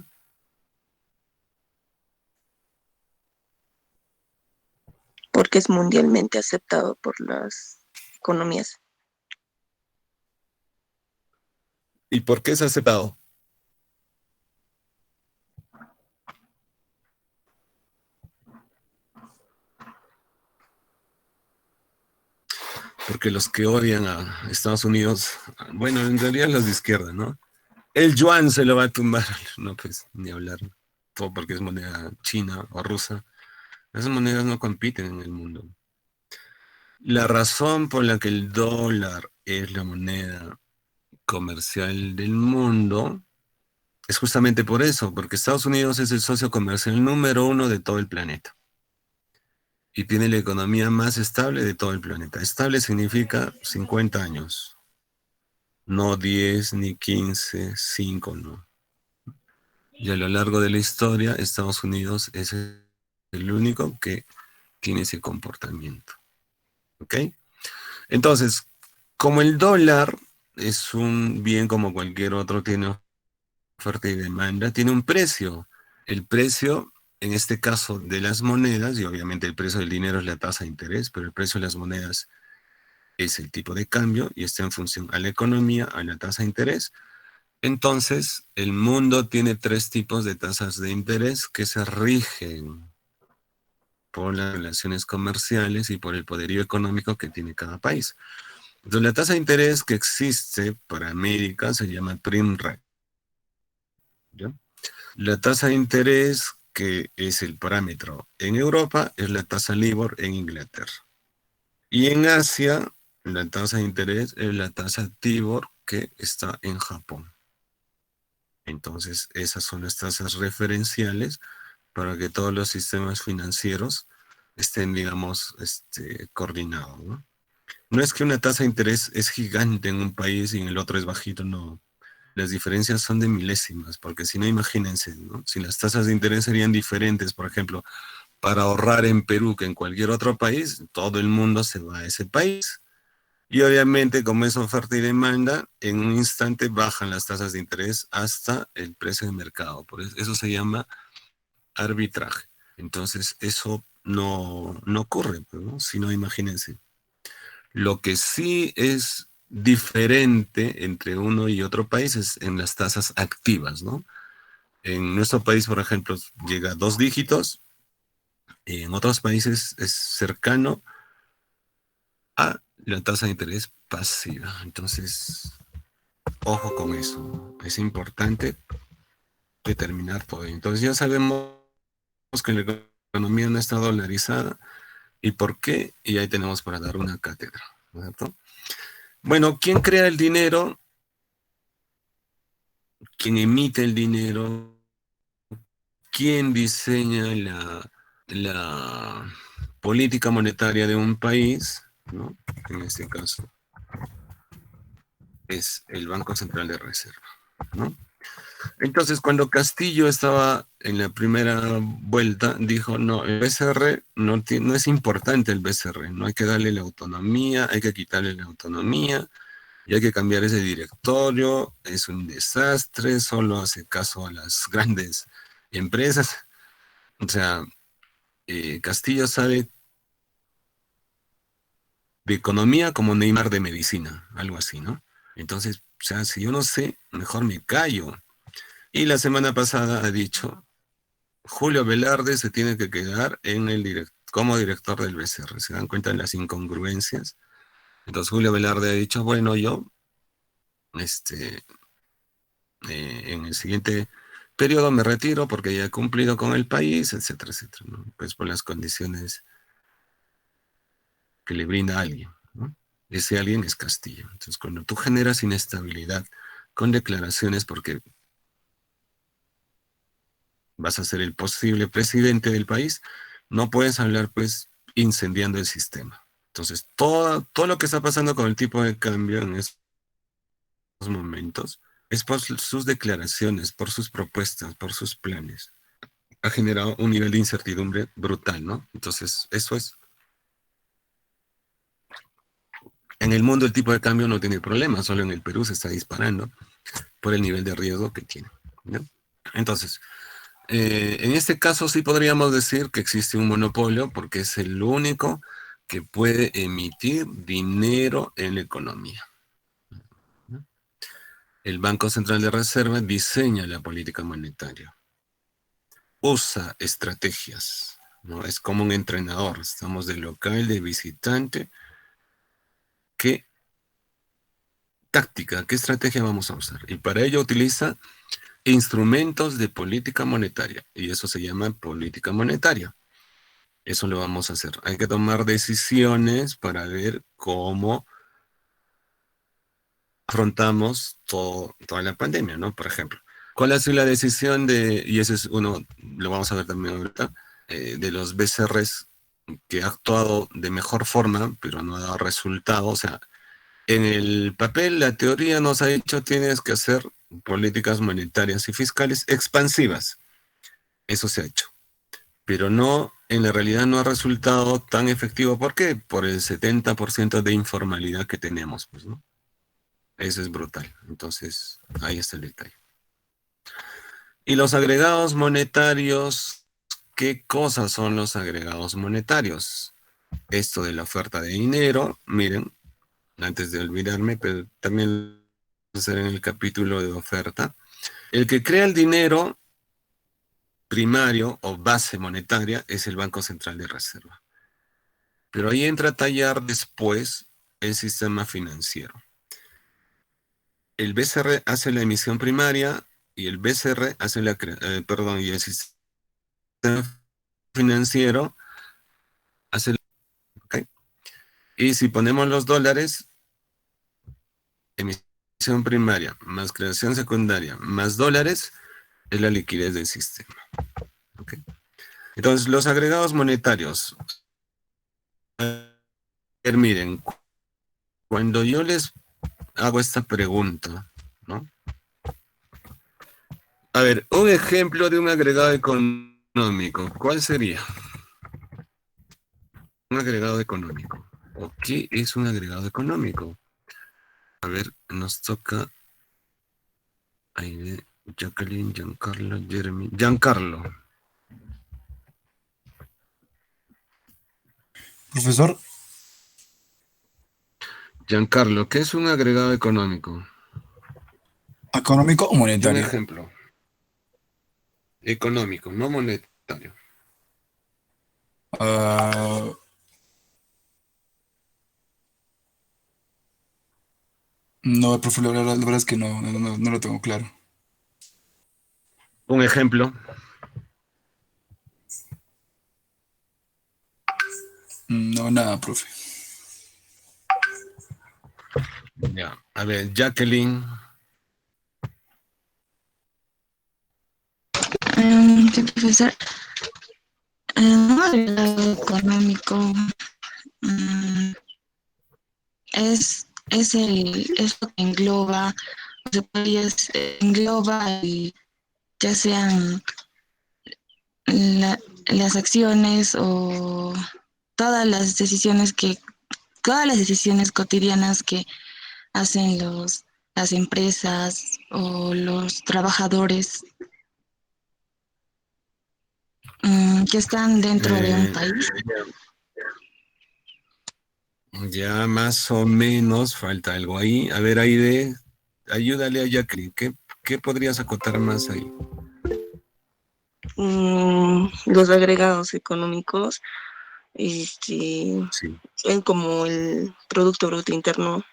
Porque es mundialmente aceptado por las economías. ¿Y por qué es aceptado? Porque los que odian a Estados Unidos, bueno, en realidad los de izquierda, ¿no? El yuan se lo va a tumbar. No, pues, ni hablar. Todo porque es moneda china o rusa. Esas monedas no compiten en el mundo. La razón por la que el dólar es la moneda comercial del mundo es justamente por eso, porque Estados Unidos es el socio comercial número 1 de todo el planeta. y tiene la economía más estable de todo el planeta. Estable significa 50 años, no 10, ni 15, 5, no. Y a lo largo de la historia, Estados Unidos es el único que tiene ese comportamiento. ¿Ok? Entonces, como el dólar es un bien como cualquier otro, tiene oferta y demanda, tiene un precio. El precio, en este caso de las monedas, y obviamente el precio del dinero es la tasa de interés, pero el precio de las monedas es el tipo de cambio y está en función a la economía, a la tasa de interés. Entonces, el mundo tiene 3 tipos de tasas de interés que se rigen por las relaciones comerciales y por el poderío económico que tiene cada país. Entonces, la tasa de interés que existe para América se llama prime rate. ¿Ya? La tasa de interés que es el parámetro en Europa es la tasa LIBOR en Inglaterra. Y en Asia, la tasa de interés es la tasa TIBOR que está en Japón. Entonces, esas son las tasas referenciales para que todos los sistemas financieros estén, digamos, coordinados, ¿no? No es que una tasa de interés es gigante en un país y en el otro es bajito, no. Las diferencias son de milésimas, porque si no, imagínense, ¿no? Si las tasas de interés serían diferentes, por ejemplo, para ahorrar en Perú que en cualquier otro país, todo el mundo se va a ese país. Y obviamente, como es oferta y demanda, en un instante bajan las tasas de interés hasta el precio de mercado. Por eso se llama arbitraje. Entonces, eso no ocurre, ¿no? Si no, imagínense. Lo que sí es diferente entre uno y otro país es en las tasas activas, ¿no? En nuestro país, por ejemplo, llega a 2 dígitos. En otros países es cercano a la tasa de interés pasiva. Entonces, ojo con eso. Es importante determinar todo. Entonces ya sabemos que la economía no está dolarizada. ¿Y por qué? Y ahí tenemos para dar una cátedra, ¿cierto? Bueno, ¿quién crea el dinero? ¿Quién emite el dinero? ¿Quién diseña la política monetaria de un país? ¿No? En este caso es el Banco Central de Reserva, ¿no? Entonces, cuando Castillo estaba en la primera vuelta, dijo, no, el BCR no es importante el BCR, no hay que darle la autonomía, hay que quitarle la autonomía, y hay que cambiar ese directorio, es un desastre, solo hace caso a las grandes empresas. O sea, Castillo sabe de economía como Neymar de medicina, algo así, ¿no? Entonces, o sea, si yo no sé, mejor me callo. Y la semana pasada ha dicho, Julio Velarde se tiene que quedar como director del BCR. ¿Se dan cuenta de las incongruencias? Entonces Julio Velarde ha dicho, bueno, yo en el siguiente periodo me retiro porque ya he cumplido con el país, etcétera, etcétera, ¿no? Pues por las condiciones que le brinda alguien, ¿no? Ese alguien es Castillo. Entonces, cuando tú generas inestabilidad con declaraciones porque vas a ser el posible presidente del país, no puedes hablar, pues, incendiando el sistema. Entonces, todo lo que está pasando con el tipo de cambio en estos momentos es por sus declaraciones, por sus propuestas, por sus planes. Ha generado un nivel de incertidumbre brutal, ¿no? Entonces, eso es. En el mundo el tipo de cambio no tiene problema, solo en el Perú se está disparando por el nivel de riesgo que tiene, ¿no? Entonces, en este caso sí podríamos decir que existe un monopolio porque es el único que puede emitir dinero en la economía. El Banco Central de Reserva diseña la política monetaria, usa estrategias, ¿no? Es como un entrenador, estamos de local, de visitante. ¿Qué táctica, qué estrategia vamos a usar? Y para ello utiliza instrumentos de política monetaria, y eso se llama política monetaria. Eso lo vamos a hacer. Hay que tomar decisiones para ver cómo afrontamos toda la pandemia, ¿no? Por ejemplo, ¿cuál ha sido la decisión y ese es uno, lo vamos a ver también ahorita, de los BCRs que ha actuado de mejor forma, pero no ha dado resultado. O sea, en el papel la teoría nos ha dicho tienes que hacer políticas monetarias y fiscales expansivas. Eso se ha hecho. Pero no, en la realidad no ha resultado tan efectivo. ¿Por qué? Por el 70% de informalidad que tenemos, pues, ¿no? Eso es brutal. Entonces, ahí está el detalle. Y los agregados monetarios, ¿qué cosas son los agregados monetarios? Esto de la oferta de dinero, miren, antes de olvidarme, pero también hacer en el capítulo de oferta. El que crea el dinero primario o base monetaria es el Banco Central de Reserva. Pero ahí entra a tallar después el sistema financiero. El BCR hace la emisión primaria y el BCR hace la y el sistema financiero hace ¿okay? Y si ponemos los dólares, emisión primaria más creación secundaria más dólares es la liquidez del sistema. ¿Okay? Entonces, los agregados monetarios. Miren, cuando yo les hago esta pregunta, ¿no? A ver, un ejemplo de un agregado económico, ¿cuál sería? Un agregado económico. ¿O qué es un agregado económico? A ver, nos toca ahí de Jacqueline, Giancarlo, Jeremy. Giancarlo. Profesor. Giancarlo, ¿qué es un agregado económico? ¿Económico o monetario? Un ejemplo. Económico, no monetario. No, profe, la verdad es que no lo tengo claro. Un ejemplo. No, nada, profe. Ya, a ver, Jacqueline. Sí, profesor. Un agregado económico es lo que engloba, se podría engloba ya sean las acciones o todas las decisiones cotidianas que hacen las empresas o los trabajadores que están dentro de un país. Ya más o menos falta algo ahí. A ver, Aide, ayúdale a Jacqueline. ¿Qué podrías acotar más ahí? Los agregados económicos, son como el Producto Bruto Interno,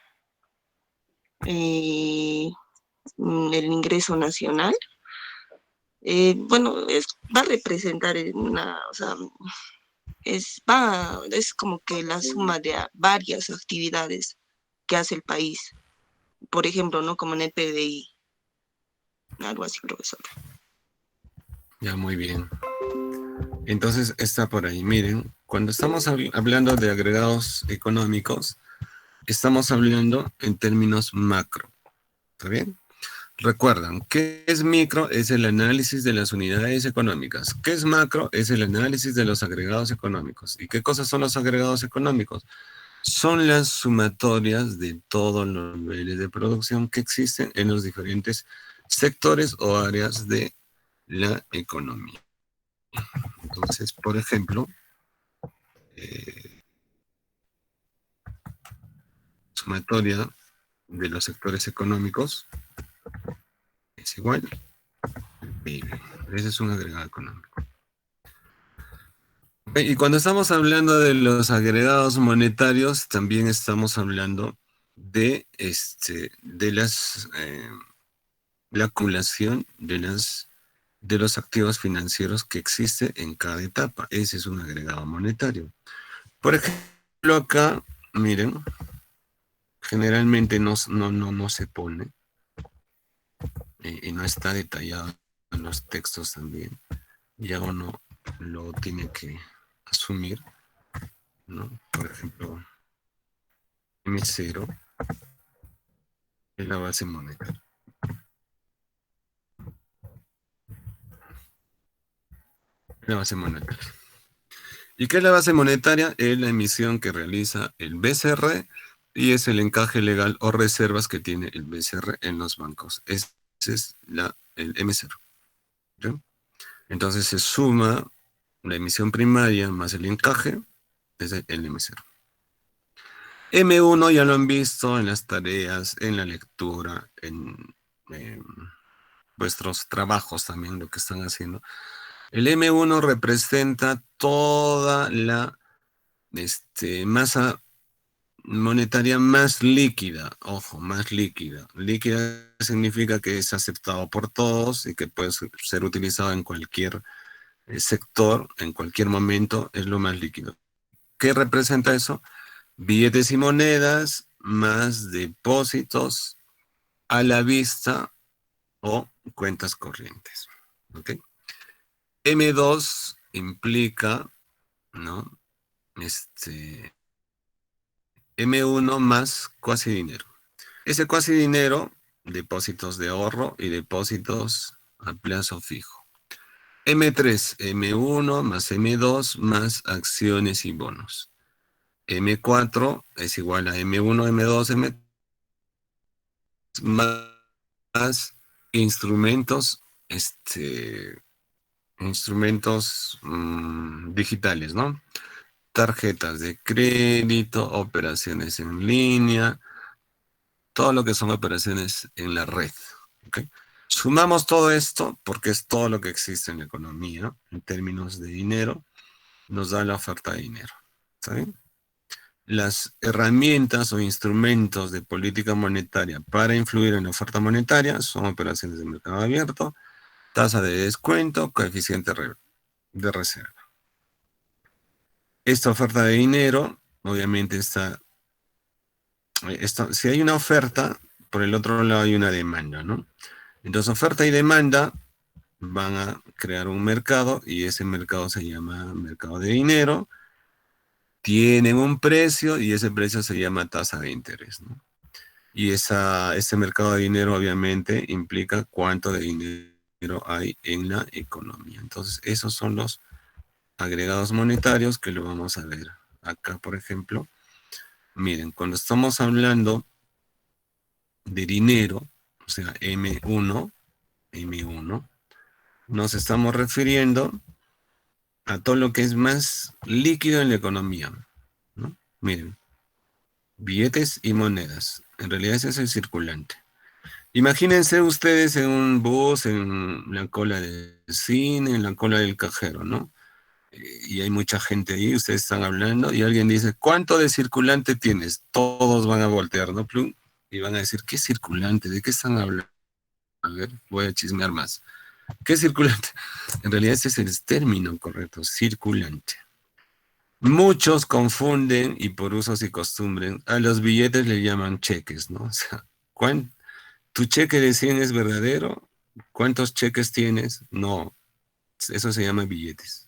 el ingreso nacional. Bueno, va a representar o sea, es como que la suma de varias actividades que hace el país. Por ejemplo, ¿no? Como en el PDI. Algo así, profesor. Ya, muy bien. Entonces está por ahí. Miren, cuando estamos hablando de agregados económicos, estamos hablando en términos macro. ¿Está bien? Recuerdan, ¿qué es micro? Es el análisis de las unidades económicas. ¿Qué es macro? Es el análisis de los agregados económicos. ¿Y qué cosas son los agregados económicos? Son las sumatorias de todos los niveles de producción que existen en los diferentes sectores o áreas de la economía. Entonces, por ejemplo, sumatoria de los sectores económicos es igual al PIB. Ese es un agregado económico. Y cuando estamos hablando de los agregados monetarios, también estamos hablando de la acumulación de los activos financieros que existe en cada etapa. Ese es un agregado monetario. Por ejemplo, acá, miren, generalmente no se pone y no está detallado en los textos también. Ya uno lo tiene que asumir. ¿no? Por ejemplo, M0 es la base monetaria. La base monetaria. ¿Y qué es la base monetaria? Es la emisión que realiza el BCR y es el encaje legal o reservas que tiene el BCR en los bancos. Ese es el M0. ¿Sí? Entonces se suma la emisión primaria más el encaje, es el M0. M1 ya lo han visto en las tareas, en la lectura, en vuestros trabajos también, lo que están haciendo. El M1 representa toda la masa monetaria más líquida, ojo, más líquida. Líquida significa que es aceptado por todos y que puede ser utilizado en cualquier sector, en cualquier momento, es lo más líquido. ¿Qué representa eso? Billetes y monedas más depósitos a la vista o cuentas corrientes. ¿Ok? M2 implica, ¿no? M1 más cuasi dinero. Ese cuasi dinero, depósitos de ahorro y depósitos a plazo fijo. M3, M1 más M2 más acciones y bonos. M4 es igual a M1, M2, M3 más instrumentos, instrumentos digitales, ¿no? Tarjetas de crédito, operaciones en línea, todo lo que son operaciones en la red. ¿Okay? Sumamos todo esto, porque es todo lo que existe en la economía, en términos de dinero, nos da la oferta de dinero. ¿Está bien? Las herramientas o instrumentos de política monetaria para influir en la oferta monetaria son operaciones de mercado abierto, tasa de descuento, coeficiente de reserva. Esta oferta de dinero, obviamente si hay una oferta, por el otro lado hay una demanda, ¿no? Entonces oferta y demanda van a crear un mercado y ese mercado se llama mercado de dinero. Tienen un precio y ese precio se llama tasa de interés, ¿no? Y ese mercado de dinero obviamente implica cuánto de dinero hay en la economía. Entonces esos son los agregados monetarios que lo vamos a ver. Acá, por ejemplo, miren, cuando estamos hablando de dinero, o sea, M1, nos estamos refiriendo a todo lo que es más líquido en la economía, ¿no? Miren, billetes y monedas. En realidad ese es el circulante. Imagínense ustedes en un bus, en la cola del cine, en la cola del cajero, ¿no? Y hay mucha gente ahí, ustedes están hablando, y alguien dice, ¿cuánto de circulante tienes? Todos van a voltear, ¿no? Plum, y van a decir, ¿qué circulante? ¿De qué están hablando? A ver, voy a chismear más. ¿Qué circulante? En realidad ese es el término correcto, circulante. Muchos confunden, y por usos y costumbres, a los billetes le llaman cheques, ¿no? O sea, ¿tu cheque de 100 es verdadero? ¿Cuántos cheques tienes? No, eso se llama billetes.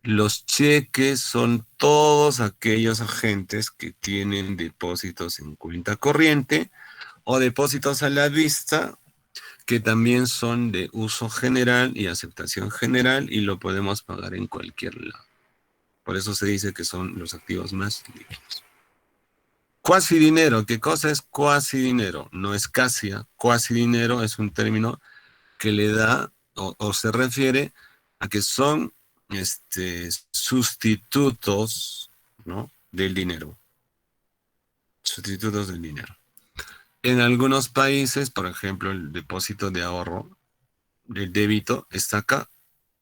Los cheques son todos aquellos agentes que tienen depósitos en cuenta corriente o depósitos a la vista que también son de uso general y aceptación general y lo podemos pagar en cualquier lado. Por eso se dice que son los activos más líquidos. Cuasi dinero, ¿qué cosa es cuasi dinero? No es casia, cuasi dinero es un término que le da o se refiere a que son sustitutos, ¿no? Del dinero. Sustitutos del dinero. En algunos países, por ejemplo, el depósito de ahorro, el débito, está acá,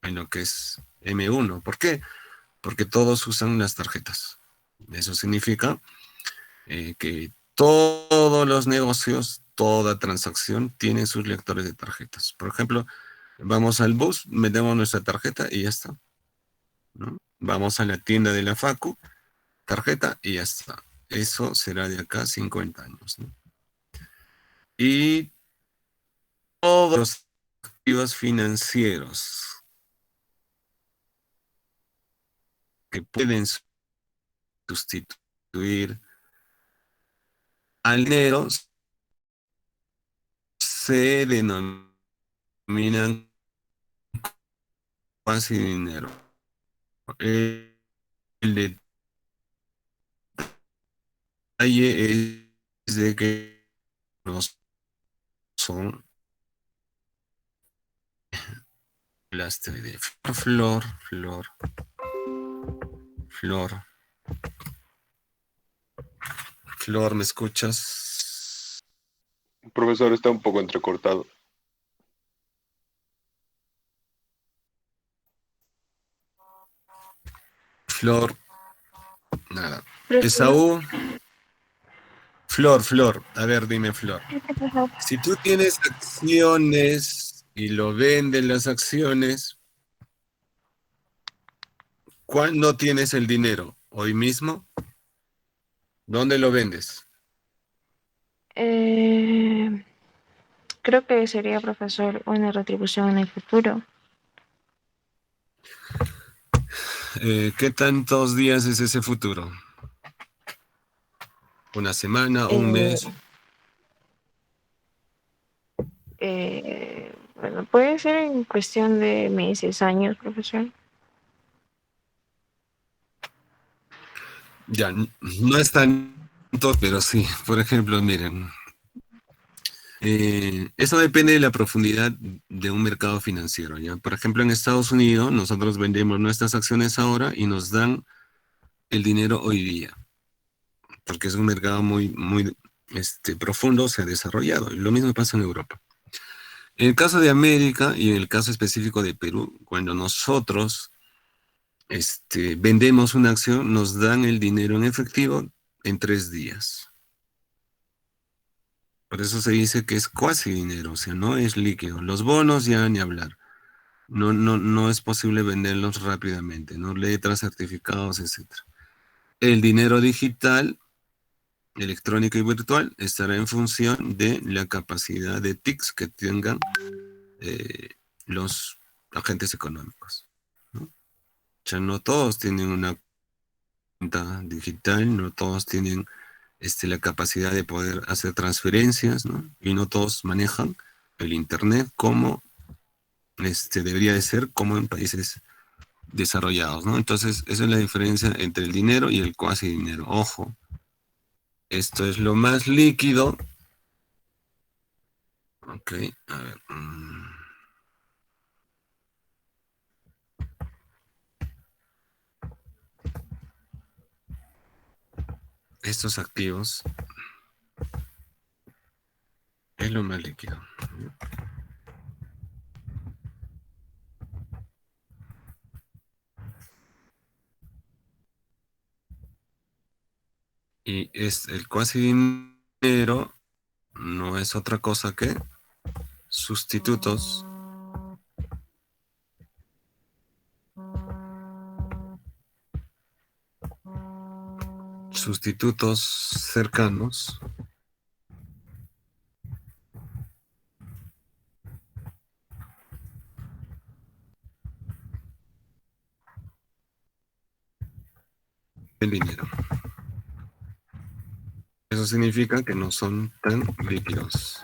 en lo que es M1. ¿Por qué? Porque todos usan las tarjetas. Eso significa que todos los negocios, toda transacción, tiene sus lectores de tarjetas. Por ejemplo, vamos al bus, metemos nuestra tarjeta y ya está, ¿no? Vamos a la tienda de la Facu, tarjeta y ya está. Eso será de acá 50 años, ¿no? Y todos los activos financieros que pueden sustituir al dinero se denominan cuasi dinero. El detalle es de que no son las 3D. Flor, flor, flor. Flor, ¿me escuchas? El profesor está un poco entrecortado. Flor, nada. Profesor. Esaú, Flor, Flor. A ver, dime, Flor. Si tú tienes acciones y lo vendes las acciones, ¿cuándo tienes el dinero? ¿Hoy mismo? ¿Dónde lo vendes? Creo que sería, profesor, una retribución en el futuro. ¿Qué tantos días es ese futuro? ¿Una semana? ¿Un mes? Bueno, puede ser en cuestión de meses, años, profesor. Ya, no es tanto, pero sí. Por ejemplo, miren, eso depende de la profundidad de un mercado financiero, ¿ya? Por ejemplo, en Estados Unidos, nosotros vendemos nuestras acciones ahora y nos dan el dinero hoy día, porque es un mercado muy, muy profundo, se ha desarrollado. Y lo mismo pasa en Europa. En el caso de América y en el caso específico de Perú, cuando nosotros vendemos una acción, nos dan el dinero en efectivo en 3 días. Por eso se dice que es cuasi dinero, o sea, no es líquido. Los bonos ya ni hablar. No es posible venderlos rápidamente, ¿no? Letras, certificados, etc. El dinero digital, electrónico y virtual estará en función de la capacidad de TICs que tengan los agentes económicos, ¿no? O sea, no todos tienen una cuenta digital, no todos tienen la capacidad de poder hacer transferencias, ¿no? Y no todos manejan el Internet como debería de ser, como en países desarrollados, ¿no? Entonces, esa es la diferencia entre el dinero y el cuasi dinero. Ojo, esto es lo más líquido. Ok, a ver. Estos activos es lo más líquido. Y es el cuasi dinero, no es otra cosa que sustitutos cercanos del dinero. Eso significa que no son tan líquidos.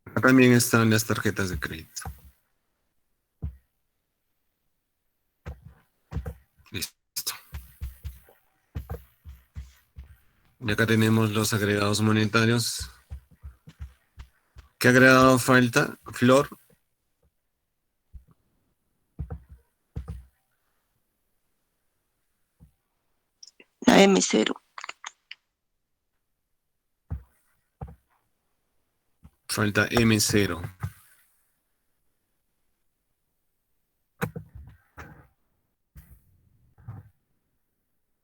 Acá también están las tarjetas de crédito. Listo. Y acá tenemos los agregados monetarios. ¿Qué agregado falta? Flor. La M0. Falta M0.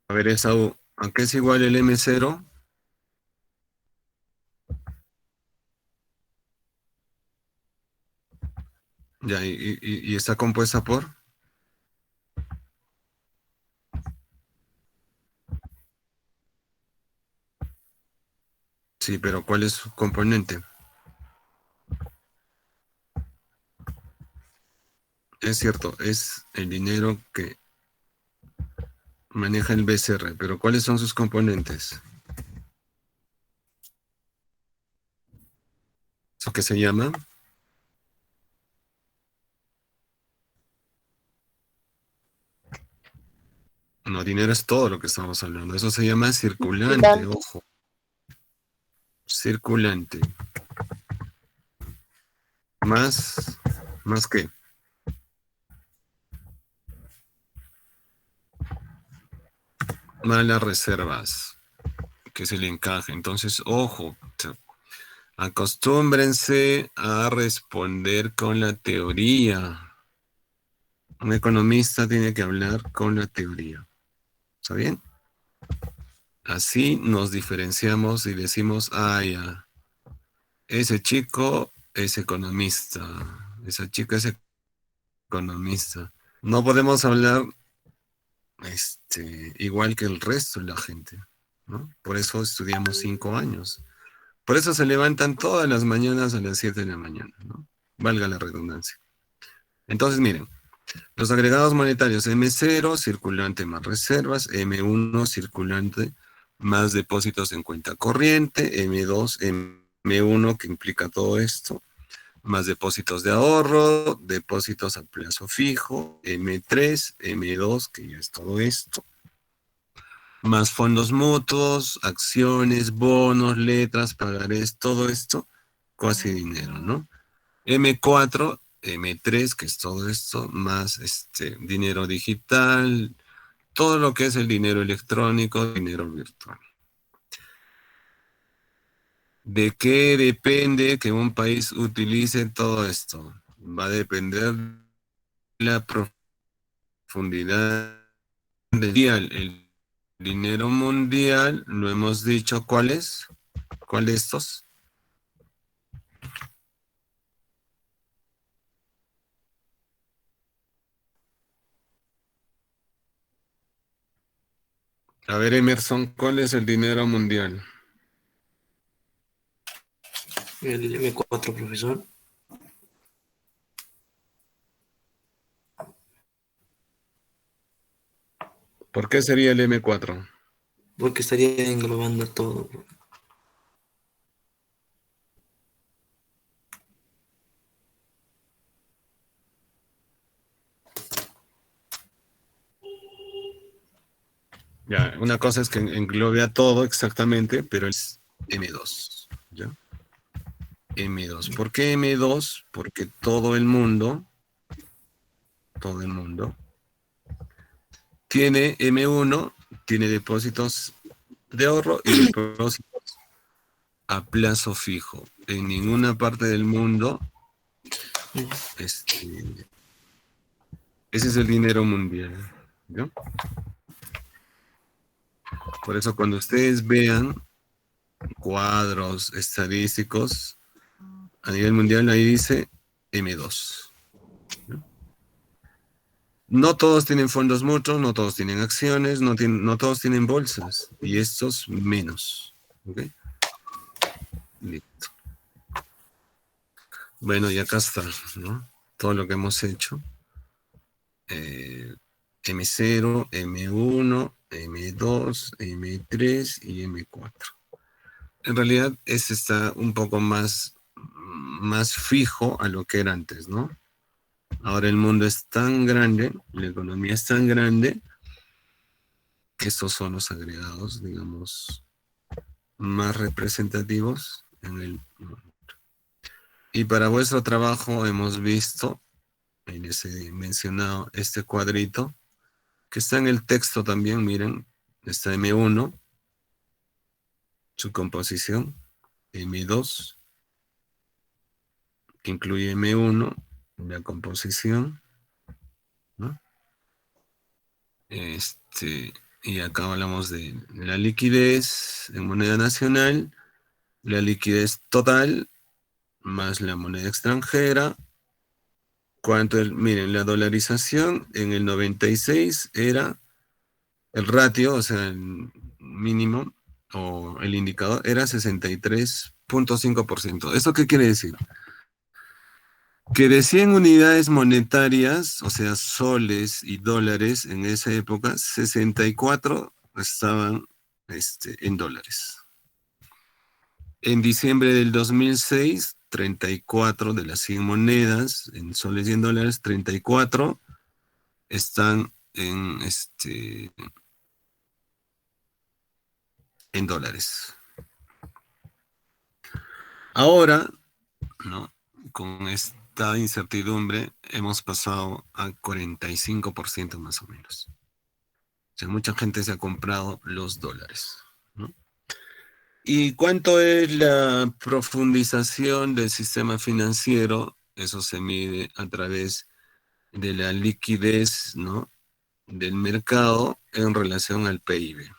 A ver, Esaú, ¿a qué es igual el M0? Ya, y está compuesta por... Sí, pero ¿cuál es su componente? Es cierto, es el dinero que maneja el BCR, pero ¿cuáles son sus componentes? ¿Eso qué se llama? No, dinero es todo lo que estamos hablando. Eso se llama circulante, ojo. Circulante. ¿Más qué? Más las reservas, que se le encaje. Entonces, ojo, acostúmbrense a responder con la teoría. Un economista tiene que hablar con la teoría. ¿Está bien? Así nos diferenciamos y decimos, ya, ese chico es economista, esa chica es economista. No podemos hablar igual que el resto de la gente, ¿no? Por eso estudiamos 5 años. Por eso se levantan todas las mañanas a las 7 de la mañana, ¿no? Valga la redundancia. Entonces, miren, los agregados monetarios M0, circulante más reservas, M1, circulante más depósitos en cuenta corriente, M2, M1, que implica todo esto, más depósitos de ahorro, depósitos a plazo fijo, M3, M2, que ya es todo esto, más fondos mutuos, acciones, bonos, letras, pagarés, todo esto, cuasi dinero, ¿no? M4, M3, que es todo esto, más dinero digital, todo lo que es el dinero electrónico, dinero virtual. ¿De qué depende que un país utilice todo esto? Va a depender de la profundidad mundial. El dinero mundial, lo hemos dicho, ¿cuál es? ¿Cuál de estos? A ver, Emerson, ¿cuál es el dinero mundial? El M4, profesor. ¿Por qué sería el M4? Porque estaría englobando todo. Ya, una cosa es que englobe a todo exactamente, pero es M2, ¿ya? M2. ¿Por qué M2? Porque todo el mundo tiene M1, tiene depósitos de ahorro y depósitos a plazo fijo. En ninguna parte del mundo, ese es el dinero mundial, ¿no? Por eso cuando ustedes vean cuadros estadísticos a nivel mundial, ahí dice M2. No todos tienen fondos mutuos, no todos tienen acciones, no todos tienen bolsas, y estos menos. ¿Ok? Listo. Bueno, y acá está, ¿no? Todo lo que hemos hecho. M0, M1, M2, M3 y M4. En realidad, este está un poco más fijo a lo que era antes, ¿no? Ahora el mundo es tan grande, la economía es tan grande, que estos son los agregados, digamos, más representativos en el mundo. Y para vuestro trabajo hemos visto, en ese mencionado, este cuadrito, que está en el texto también, miren, está M1, su composición, M2, que incluye M1, la composición, ¿no? Y acá hablamos de la liquidez en moneda nacional, la liquidez total, más la moneda extranjera. Miren, la dolarización en el 96 era el ratio, o sea, el mínimo o el indicador era 63.5%. ¿Esto qué quiere decir? Que de 100 unidades monetarias, o sea, soles y dólares, en esa época, 64 estaban en dólares. En diciembre del 2006, 34 de las 100 monedas, en soles y en dólares, 34 están en dólares. Ahora, ¿no? Con esta incertidumbre hemos pasado a 45% más o menos. O sea, mucha gente se ha comprado los dólares, ¿no? ¿Y cuánto es la profundización del sistema financiero? Eso se mide a través de la liquidez, ¿no?, del mercado en relación al PIB.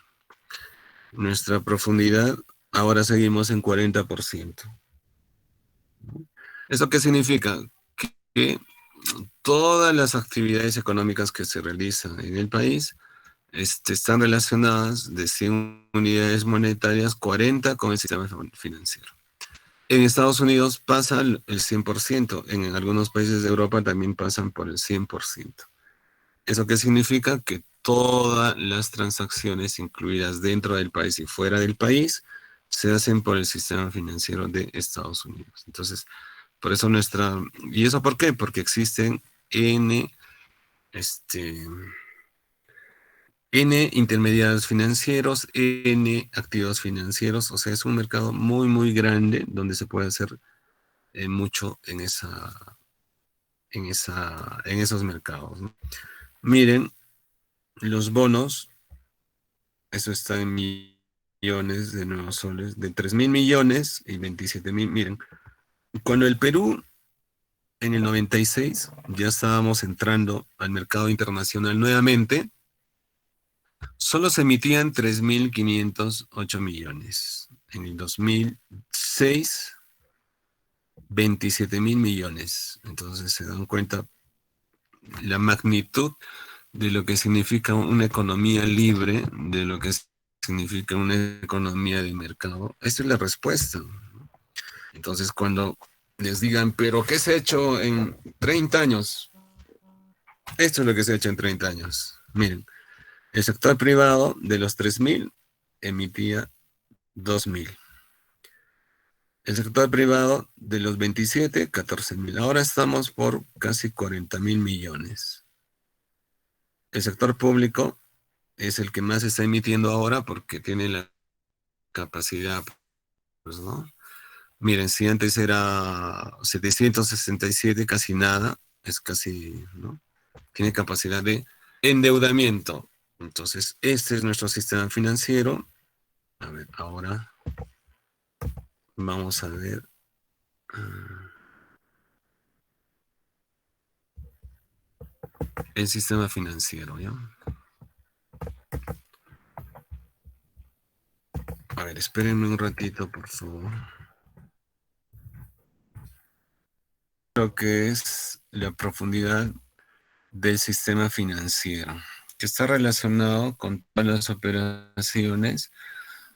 Nuestra profundidad, ahora seguimos en 40%. ¿Eso qué significa? Que todas las actividades económicas que se realizan en el país están relacionadas de 100 unidades monetarias, 40 con el sistema financiero. En Estados Unidos pasa el 100%, en algunos países de Europa también pasan por el 100%. ¿Eso qué significa? Que todas las transacciones incluidas dentro del país y fuera del país se hacen por el sistema financiero de Estados Unidos. Entonces, por eso ¿y eso por qué? Porque existen N intermediarios financieros, N activos financieros, o sea, es un mercado muy, muy grande donde se puede hacer mucho en esos mercados, ¿no? Miren, los bonos, eso está en millones de nuevos soles, de 3.000 millones y 27.000. Miren, cuando el Perú en el 96 ya estábamos entrando al mercado internacional nuevamente, solo se emitían 3.508 millones. En el 2006, 27.000 millones. Entonces se dan cuenta la magnitud de lo que significa una economía libre, de lo que significa una economía de mercado. Esta es la respuesta. Entonces, cuando les digan, ¿pero qué se ha hecho en 30 años? Esto es lo que se ha hecho en 30 años. Miren, el sector privado de los 3.000 emitía 2.000. El sector privado de los 27, 14.000. Ahora estamos por casi 40.000 millones. El sector público es el que más está emitiendo ahora porque tiene la capacidad, pues, ¿no? Miren, si antes era 767, casi nada, es casi, ¿no? Tiene capacidad de endeudamiento. Entonces, este es nuestro sistema financiero. A ver, ahora vamos a ver. El sistema financiero, ¿ya? A ver, espérenme un ratito, por favor. Lo que es la profundidad del sistema financiero, que está relacionado con todas las operaciones,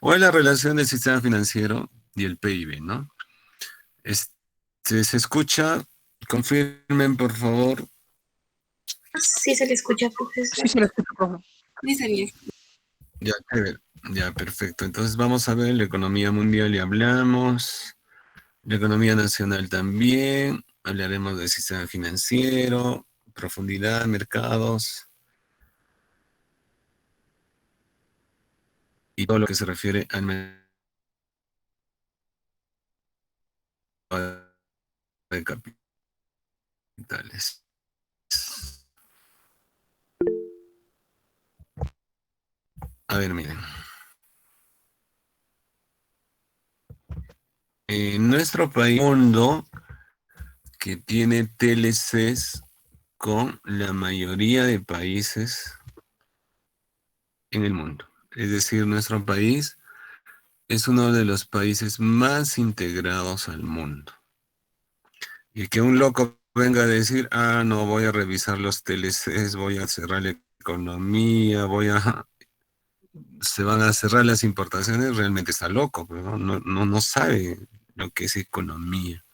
o es la relación del sistema financiero y el PIB, ¿no? ¿Se escucha? Confirmen, por favor. Sí se le escucha, profesor. Sí, se le escucha, profe. Sí, sería. Ya, chévere. Ya, perfecto. Entonces vamos a ver la economía mundial, ya hablamos. La economía nacional también. Hablaremos del sistema financiero, profundidad, mercados. Y todo lo que se refiere al mercado de capitales. A ver, miren. En nuestro país, mundo que tiene TLCs con la mayoría de países en el mundo. Es decir, nuestro país es uno de los países más integrados al mundo. Y que un loco venga a decir, no, voy a revisar los TLCs, voy a cerrar la economía, se van a cerrar las importaciones, realmente está loco, pero no sabe lo que es economía.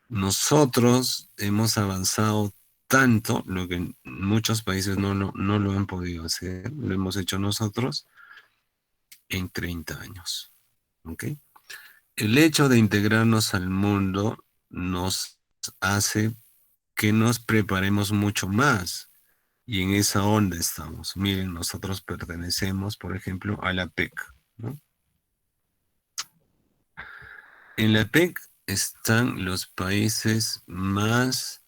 Nosotros hemos avanzado tanto, lo que muchos países no lo han podido hacer, lo hemos hecho nosotros en 30 años. ¿Ok? El hecho de integrarnos al mundo nos hace que nos preparemos mucho más. Y en esa onda estamos. Miren, nosotros pertenecemos, por ejemplo, a la PEC, ¿no? En la PEC están los países más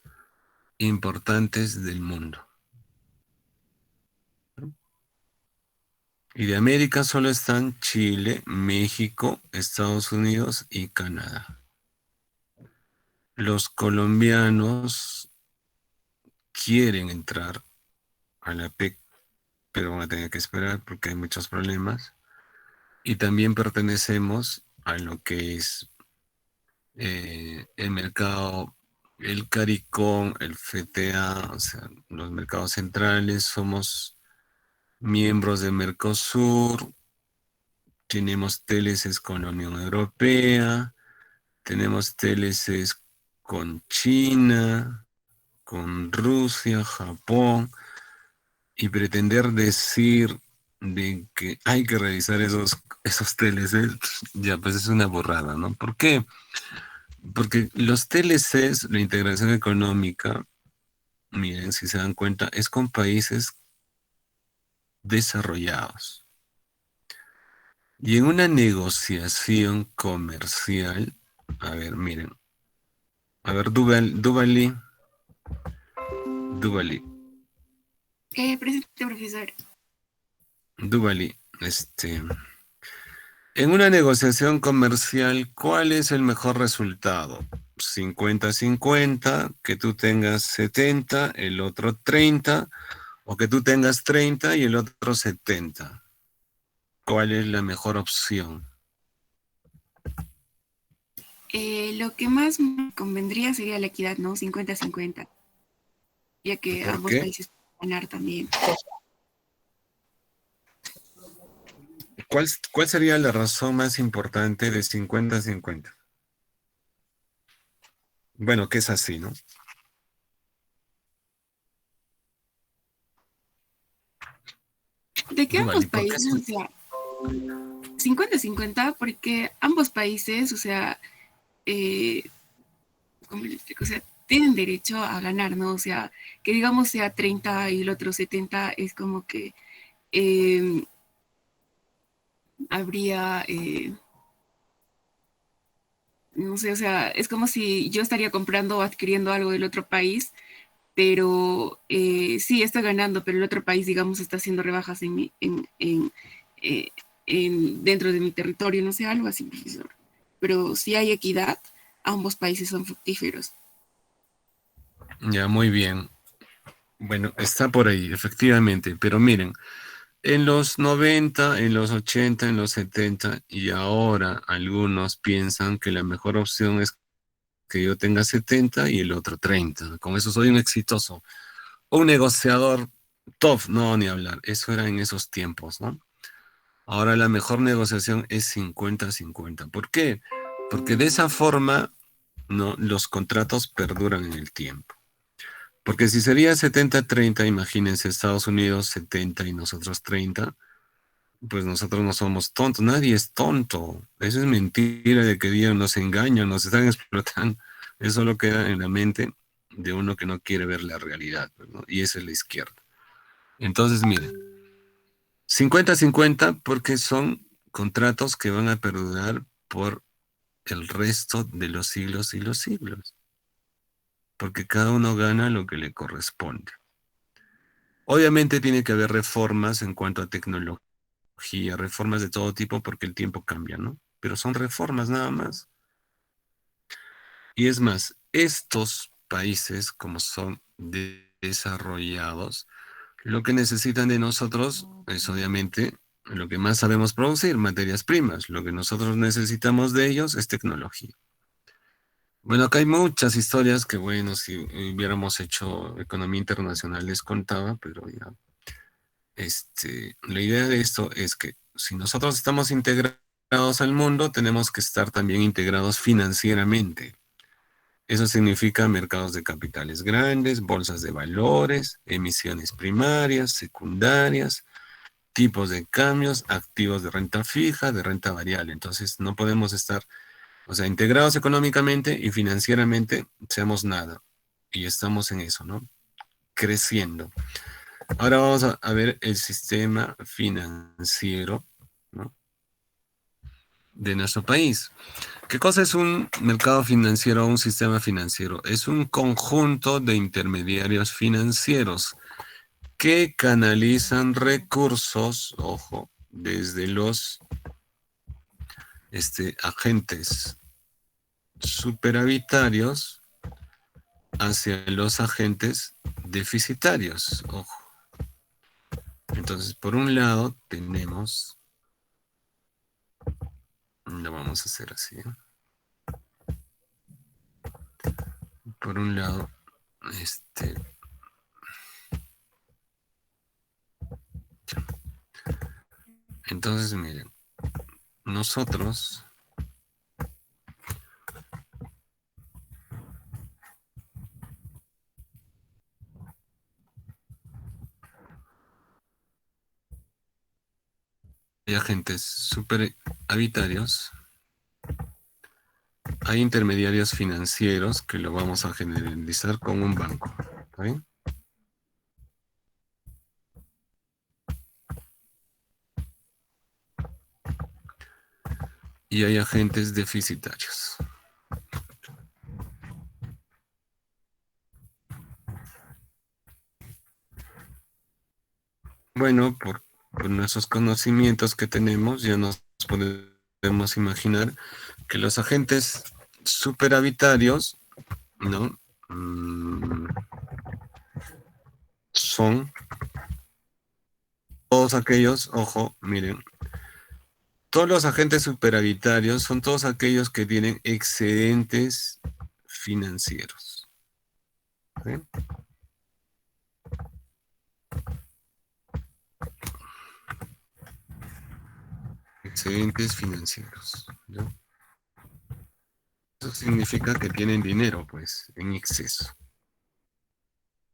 importantes del mundo. ¿No? Y de América solo están Chile, México, Estados Unidos y Canadá. Los colombianos quieren entrar a la PEC, pero van a tener que esperar porque hay muchos problemas. Y también pertenecemos a lo que es el mercado, el CARICOM, el FTA, o sea, los mercados centrales, somos miembros de Mercosur, tenemos TLCs con la Unión Europea, tenemos TLCs con China, con Rusia, Japón, y pretender decir de que hay que revisar esos TLCs, ya pues es una borrada, ¿no? ¿Por qué? Porque los TLCs, la integración económica, miren, si se dan cuenta, es con países desarrollados. Y en una negociación comercial, a ver, miren, a ver, Duvali. Presente, profesor. Duvali, en una negociación comercial, ¿cuál es el mejor resultado? 50-50, que tú tengas 70, el otro 30, o que tú tengas 30 y el otro 70. ¿Cuál es la mejor opción? Lo que más me convendría sería la equidad, ¿no? 50-50, ya que ¿Por ambos qué? países pueden ganar también. ¿Cuál sería la razón más importante de 50-50? Bueno, que es así, ¿no? De que ambos Duvali, ¿por qué países, o sea, 50-50, porque ambos países, o sea, ¿cómo le explico? O sea, tienen derecho a ganar, ¿no? O sea, que digamos sea 30 y el otro 70, es como que habría, no sé, o sea, es como si yo estaría comprando o adquiriendo algo del otro país, pero sí está ganando, pero el otro país, digamos, está haciendo rebajas dentro de mi territorio, no sé, algo así, profesor. Pero si hay equidad, ambos países son fructíferos. Ya, muy bien. Bueno, está por ahí, efectivamente, pero miren, en los 90, en los 80, en los 70 y ahora algunos piensan que la mejor opción es que yo tenga 70 y el otro 30. Con eso soy un exitoso. Un negociador top, no, ni hablar. Eso era en esos tiempos, ¿no? Ahora la mejor negociación es 50-50. ¿Por qué? Porque de esa forma, no, los contratos perduran en el tiempo. Porque si sería 70-30, imagínense Estados Unidos 70 y nosotros 30, pues nosotros no somos tontos, nadie es tonto. Eso es mentira de que Dios nos engaña, nos están explotando. Eso solo queda en la mente de uno que no quiere ver la realidad, ¿no? Y esa es la izquierda. Entonces, miren, 50-50 porque son contratos que van a perdurar por el resto de los siglos y los siglos. Porque cada uno gana lo que le corresponde. Obviamente tiene que haber reformas en cuanto a tecnología, reformas de todo tipo porque el tiempo cambia, ¿no? Pero son reformas nada más. Y es más, estos países, como son desarrollados, lo que necesitan de nosotros es obviamente lo que más sabemos producir, materias primas. Lo que nosotros necesitamos de ellos es tecnología. Bueno, acá hay muchas historias que, bueno, si hubiéramos hecho economía internacional les contaba, pero ya. La idea de esto es que si nosotros estamos integrados al mundo, tenemos que estar también integrados financieramente. Eso significa mercados de capitales grandes, bolsas de valores, emisiones primarias, secundarias, tipos de cambios, activos de renta fija, de renta variable. Entonces no podemos estar, o sea, integrados económicamente y financieramente, seamos nada. Y estamos en eso, ¿no? Creciendo. Ahora vamos a ver el sistema financiero, ¿no?, de nuestro país. ¿Qué cosa es un mercado financiero o un sistema financiero? Es un conjunto de intermediarios financieros que canalizan recursos, ojo, desde los agentes superavitarios hacia los agentes deficitarios, ojo. Entonces, por un lado tenemos, lo vamos a hacer así, ¿eh? Por un lado, entonces miren, nosotros hay agentes superavitarios, hay intermediarios financieros que lo vamos a generalizar con un banco, ¿está bien? Y hay agentes deficitarios. Bueno, por nuestros conocimientos que tenemos, ya nos podemos imaginar que los agentes superavitarios, ¿no?, son todos aquellos, ojo, miren, todos los agentes superavitarios son todos aquellos que tienen excedentes financieros. ¿Sí? Excedentes financieros, ¿no? Eso significa que tienen dinero, pues, en exceso.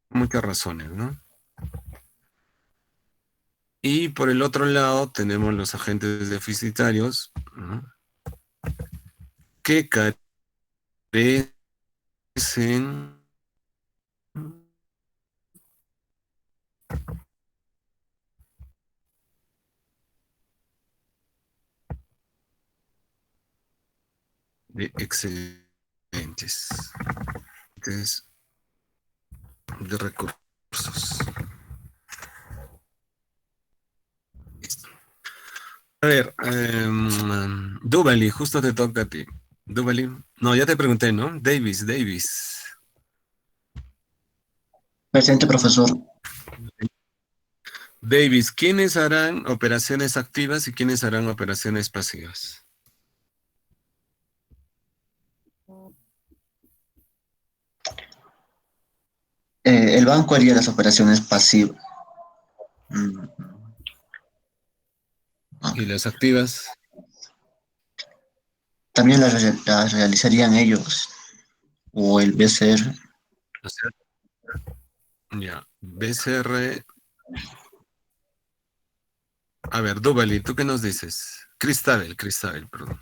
Muchas razones, ¿no? Y por el otro lado tenemos los agentes deficitarios, ¿no?, que carecen de excedentes de recursos. A ver, Duvali, justo te toca a ti. Duvali, no, ya te pregunté, ¿no? Davis. Presente, profesor. Davis, ¿quiénes harán operaciones activas y quiénes harán operaciones pasivas? El banco haría las operaciones pasivas. ¿Y las activas? También las realizarían ellos o el BCR. O sea, ya, BCR. A ver, Duvali, ¿tú qué nos dices? Cristabel, perdón.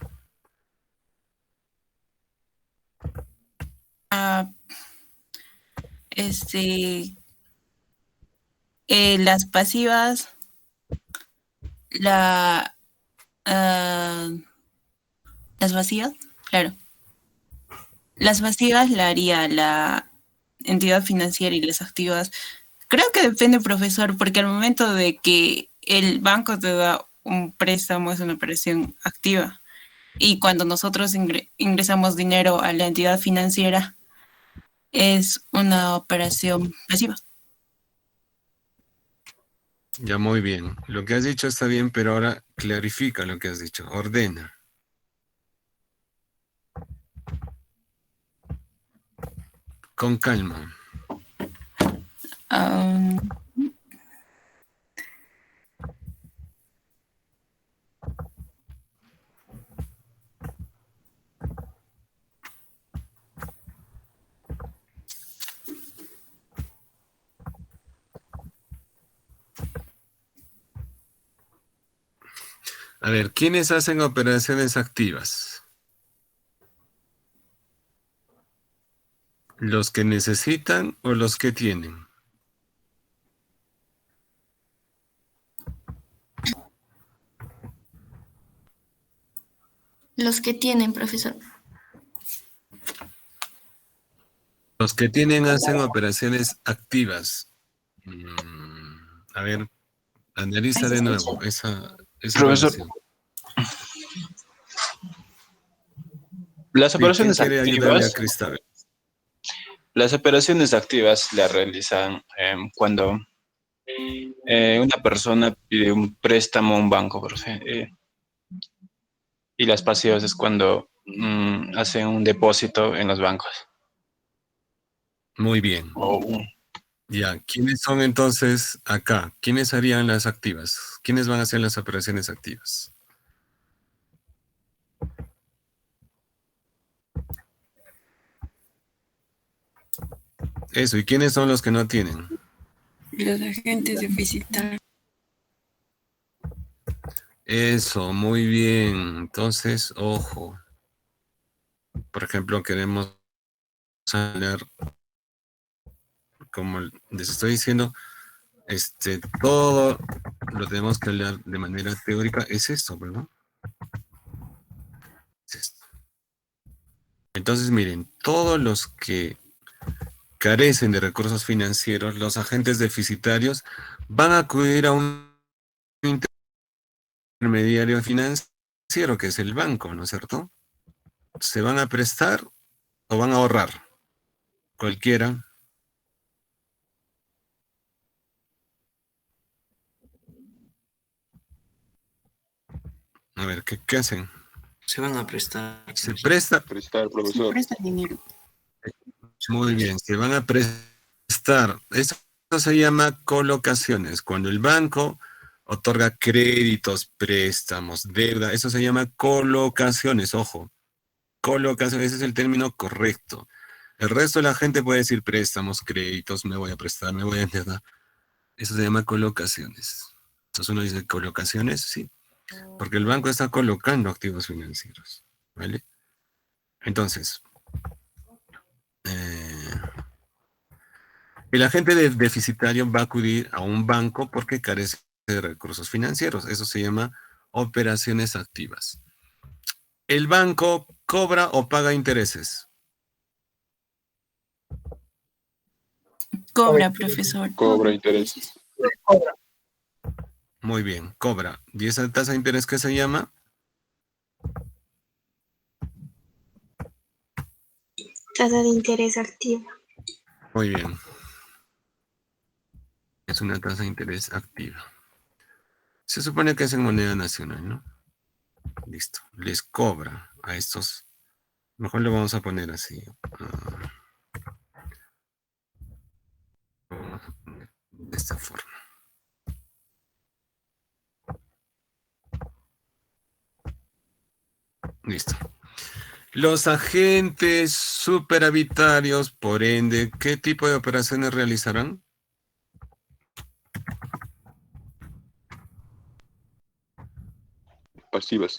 Las pasivas, las vacías, claro. Las pasivas la haría la entidad financiera y las activas. Creo que depende, profesor, porque al momento de que el banco te da un préstamo es una operación activa. Y cuando nosotros ingresamos dinero a la entidad financiera es una operación pasiva. Ya, muy bien. Lo que has dicho está bien, pero ahora clarifica lo que has dicho. Ordena. Con calma. A ver, ¿quiénes hacen operaciones activas? ¿Los que necesitan o los que tienen? Los que tienen, profesor. Los que tienen hacen operaciones activas. A ver, analiza de nuevo esa Profesor, relación. las Sí, ¿quién operaciones quiere ayudarle a activas, Cristal? las operaciones activas las realizan cuando una persona pide un préstamo a un banco, profe, y las pasivas es cuando hacen un depósito en los bancos. Muy bien. Ya, ¿quiénes son entonces acá? ¿Quiénes harían las activas? ¿Quiénes van a hacer las operaciones activas? Eso, ¿y quiénes son los que no tienen? Los agentes deficitarios. Eso, muy bien. Entonces, ojo. Por ejemplo, queremos hablar, como les estoy diciendo, todo lo tenemos que hablar de manera teórica. Es esto, ¿verdad? Es esto. Entonces, miren, todos los que carecen de recursos financieros, los agentes deficitarios van a acudir a un intermediario financiero, que es el banco, ¿no es cierto? ¿Se van a prestar o van a ahorrar? Cualquiera. A ver, ¿qué hacen? Se van a prestar. Se presta. Prestar, profesor. Presta dinero. Muy bien, se van a prestar. Eso se llama colocaciones. Cuando el banco otorga créditos, préstamos, deuda, eso se llama colocaciones, ojo. Colocaciones, ese es el término correcto. El resto de la gente puede decir préstamos, créditos, me voy a prestar, me voy a endeudar. Eso se llama colocaciones. Entonces uno dice colocaciones, sí, porque el banco está colocando activos financieros, ¿vale? Entonces, el agente deficitario va a acudir a un banco porque carece de recursos financieros. Eso se llama operaciones activas. El banco cobra o paga intereses. Cobra, profesor. Cobra intereses. Muy bien, cobra. ¿Y esa tasa de interés qué se llama? Tasa de interés activa. Muy bien. Es una tasa de interés activa. Se supone que es en moneda nacional, ¿no? Listo. Les cobra a estos. Mejor lo vamos a poner así. De esta forma. Listo. Los agentes superavitarios, por ende, ¿qué tipo de operaciones realizarán? Pasivas.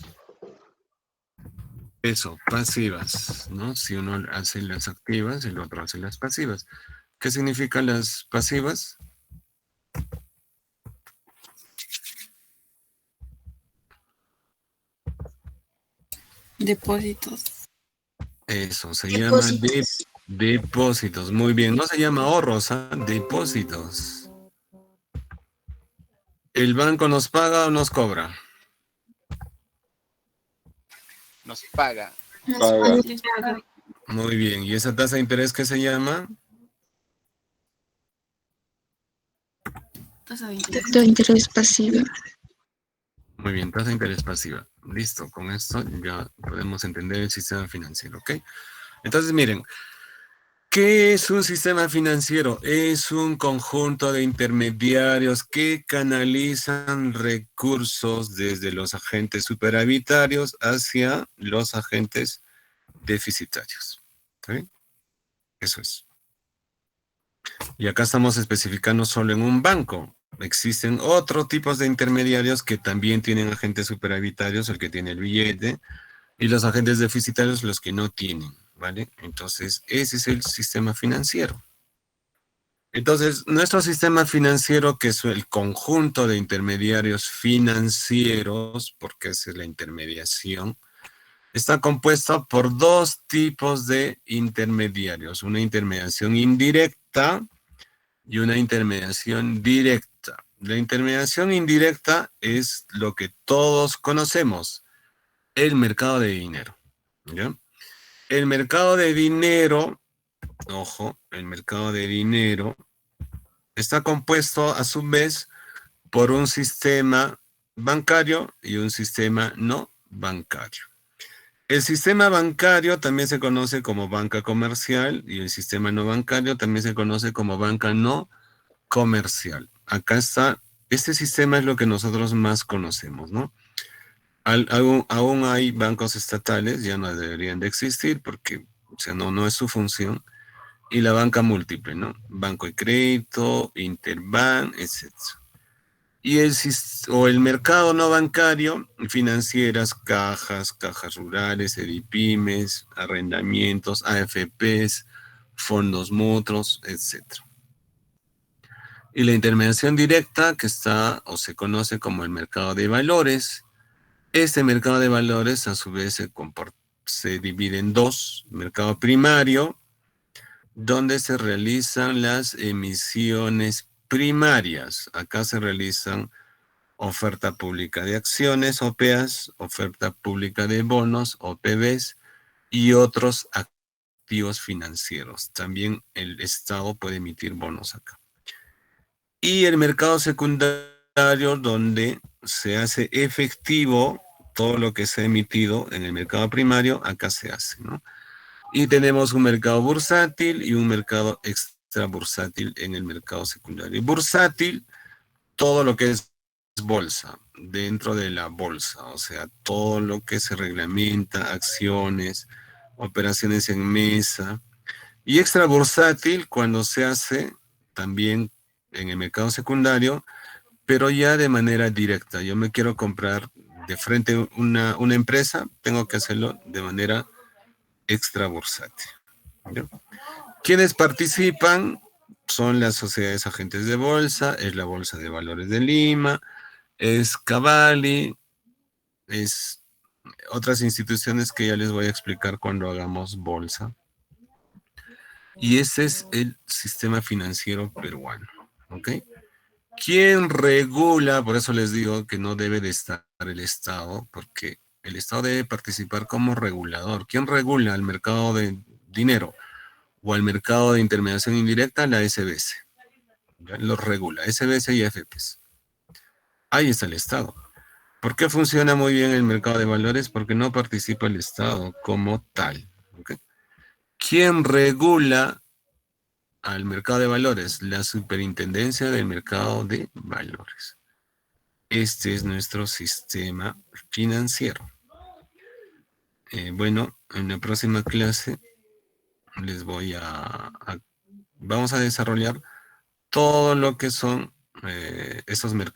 Eso, pasivas, ¿no? Si uno hace las activas, el otro hace las pasivas. ¿Qué significan las pasivas? Depósitos. Eso, se llama depósitos. Muy bien, no se llama ahorros, ¿ah? Depósitos. ¿El banco nos paga o nos cobra? Nos paga. Paga. Muy bien, ¿y esa tasa de interés qué se llama? Tasa de De interés pasiva. Muy bien, tasa de interés pasiva. Listo, con esto ya podemos entender el sistema financiero, ¿ok? Entonces, miren, ¿qué es un sistema financiero? Es un conjunto de intermediarios que canalizan recursos desde los agentes superavitarios hacia los agentes deficitarios. ¿Sí? Eso es. Y acá estamos especificando solo en un banco. Existen otros tipos de intermediarios que también tienen agentes superavitarios, el que tiene el billete, y los agentes deficitarios los que no tienen, ¿vale? Entonces, ese es el sistema financiero. Entonces, nuestro sistema financiero, que es el conjunto de intermediarios financieros, porque esa es la intermediación, está compuesto por dos tipos de intermediarios, una intermediación indirecta y una intermediación directa. La intermediación indirecta es lo que todos conocemos, el mercado de dinero, ¿ya? El mercado de dinero, ojo, el mercado de dinero está compuesto a su vez por un sistema bancario y un sistema no bancario. El sistema bancario también se conoce como banca comercial y el sistema no bancario también se conoce como banca no comercial. Acá está, este sistema es lo que nosotros más conocemos, ¿no? Aún hay bancos estatales, ya no deberían de existir porque, o sea, no es su función. Y la banca múltiple, ¿no? Banco de crédito, Interbank, etc. Y el mercado no bancario, financieras, cajas rurales, EDIPYMES, arrendamientos, AFPs, fondos mutuos, etc. Y la intermediación directa, que está o se conoce como el mercado de valores. Este mercado de valores, a su vez, se divide en dos: mercado primario, donde se realizan las emisiones primarias. Acá se realizan oferta pública de acciones, OPAs, oferta pública de bonos, OPBs, y otros activos financieros. También el Estado puede emitir bonos acá. Y el mercado secundario, donde se hace efectivo todo lo que se ha emitido en el mercado primario, acá se hace, ¿no? Y tenemos un mercado bursátil y un mercado extra bursátil en el mercado secundario. Bursátil, todo lo que es bolsa, dentro de la bolsa, o sea, todo lo que se reglamenta, acciones, operaciones en mesa. Y extra bursátil, cuando se hace también en el mercado secundario, pero ya de manera directa. Yo me quiero comprar de frente una empresa, tengo que hacerlo de manera extra bursátil. ¿Ya? Quienes participan son las sociedades agentes de bolsa, es la Bolsa de Valores de Lima, es Cavalli, es otras instituciones que ya les voy a explicar cuando hagamos bolsa. Y ese es el sistema financiero peruano, ¿ok? ¿Quién regula? Por eso les digo que no debe de estar el Estado, porque el Estado debe participar como regulador. ¿Quién regula el mercado de dinero o el mercado de intermediación indirecta? La SBS. ¿Ya? Los regula, SBS y AFPs. Ahí está el Estado. ¿Por qué funciona muy bien el mercado de valores? Porque no participa el Estado como tal. ¿Okay? ¿Quién regula al mercado de valores? La Superintendencia del Mercado de Valores. Este es nuestro sistema financiero. Bueno, en la próxima clase les voy vamos a desarrollar todo lo que son esos mercados.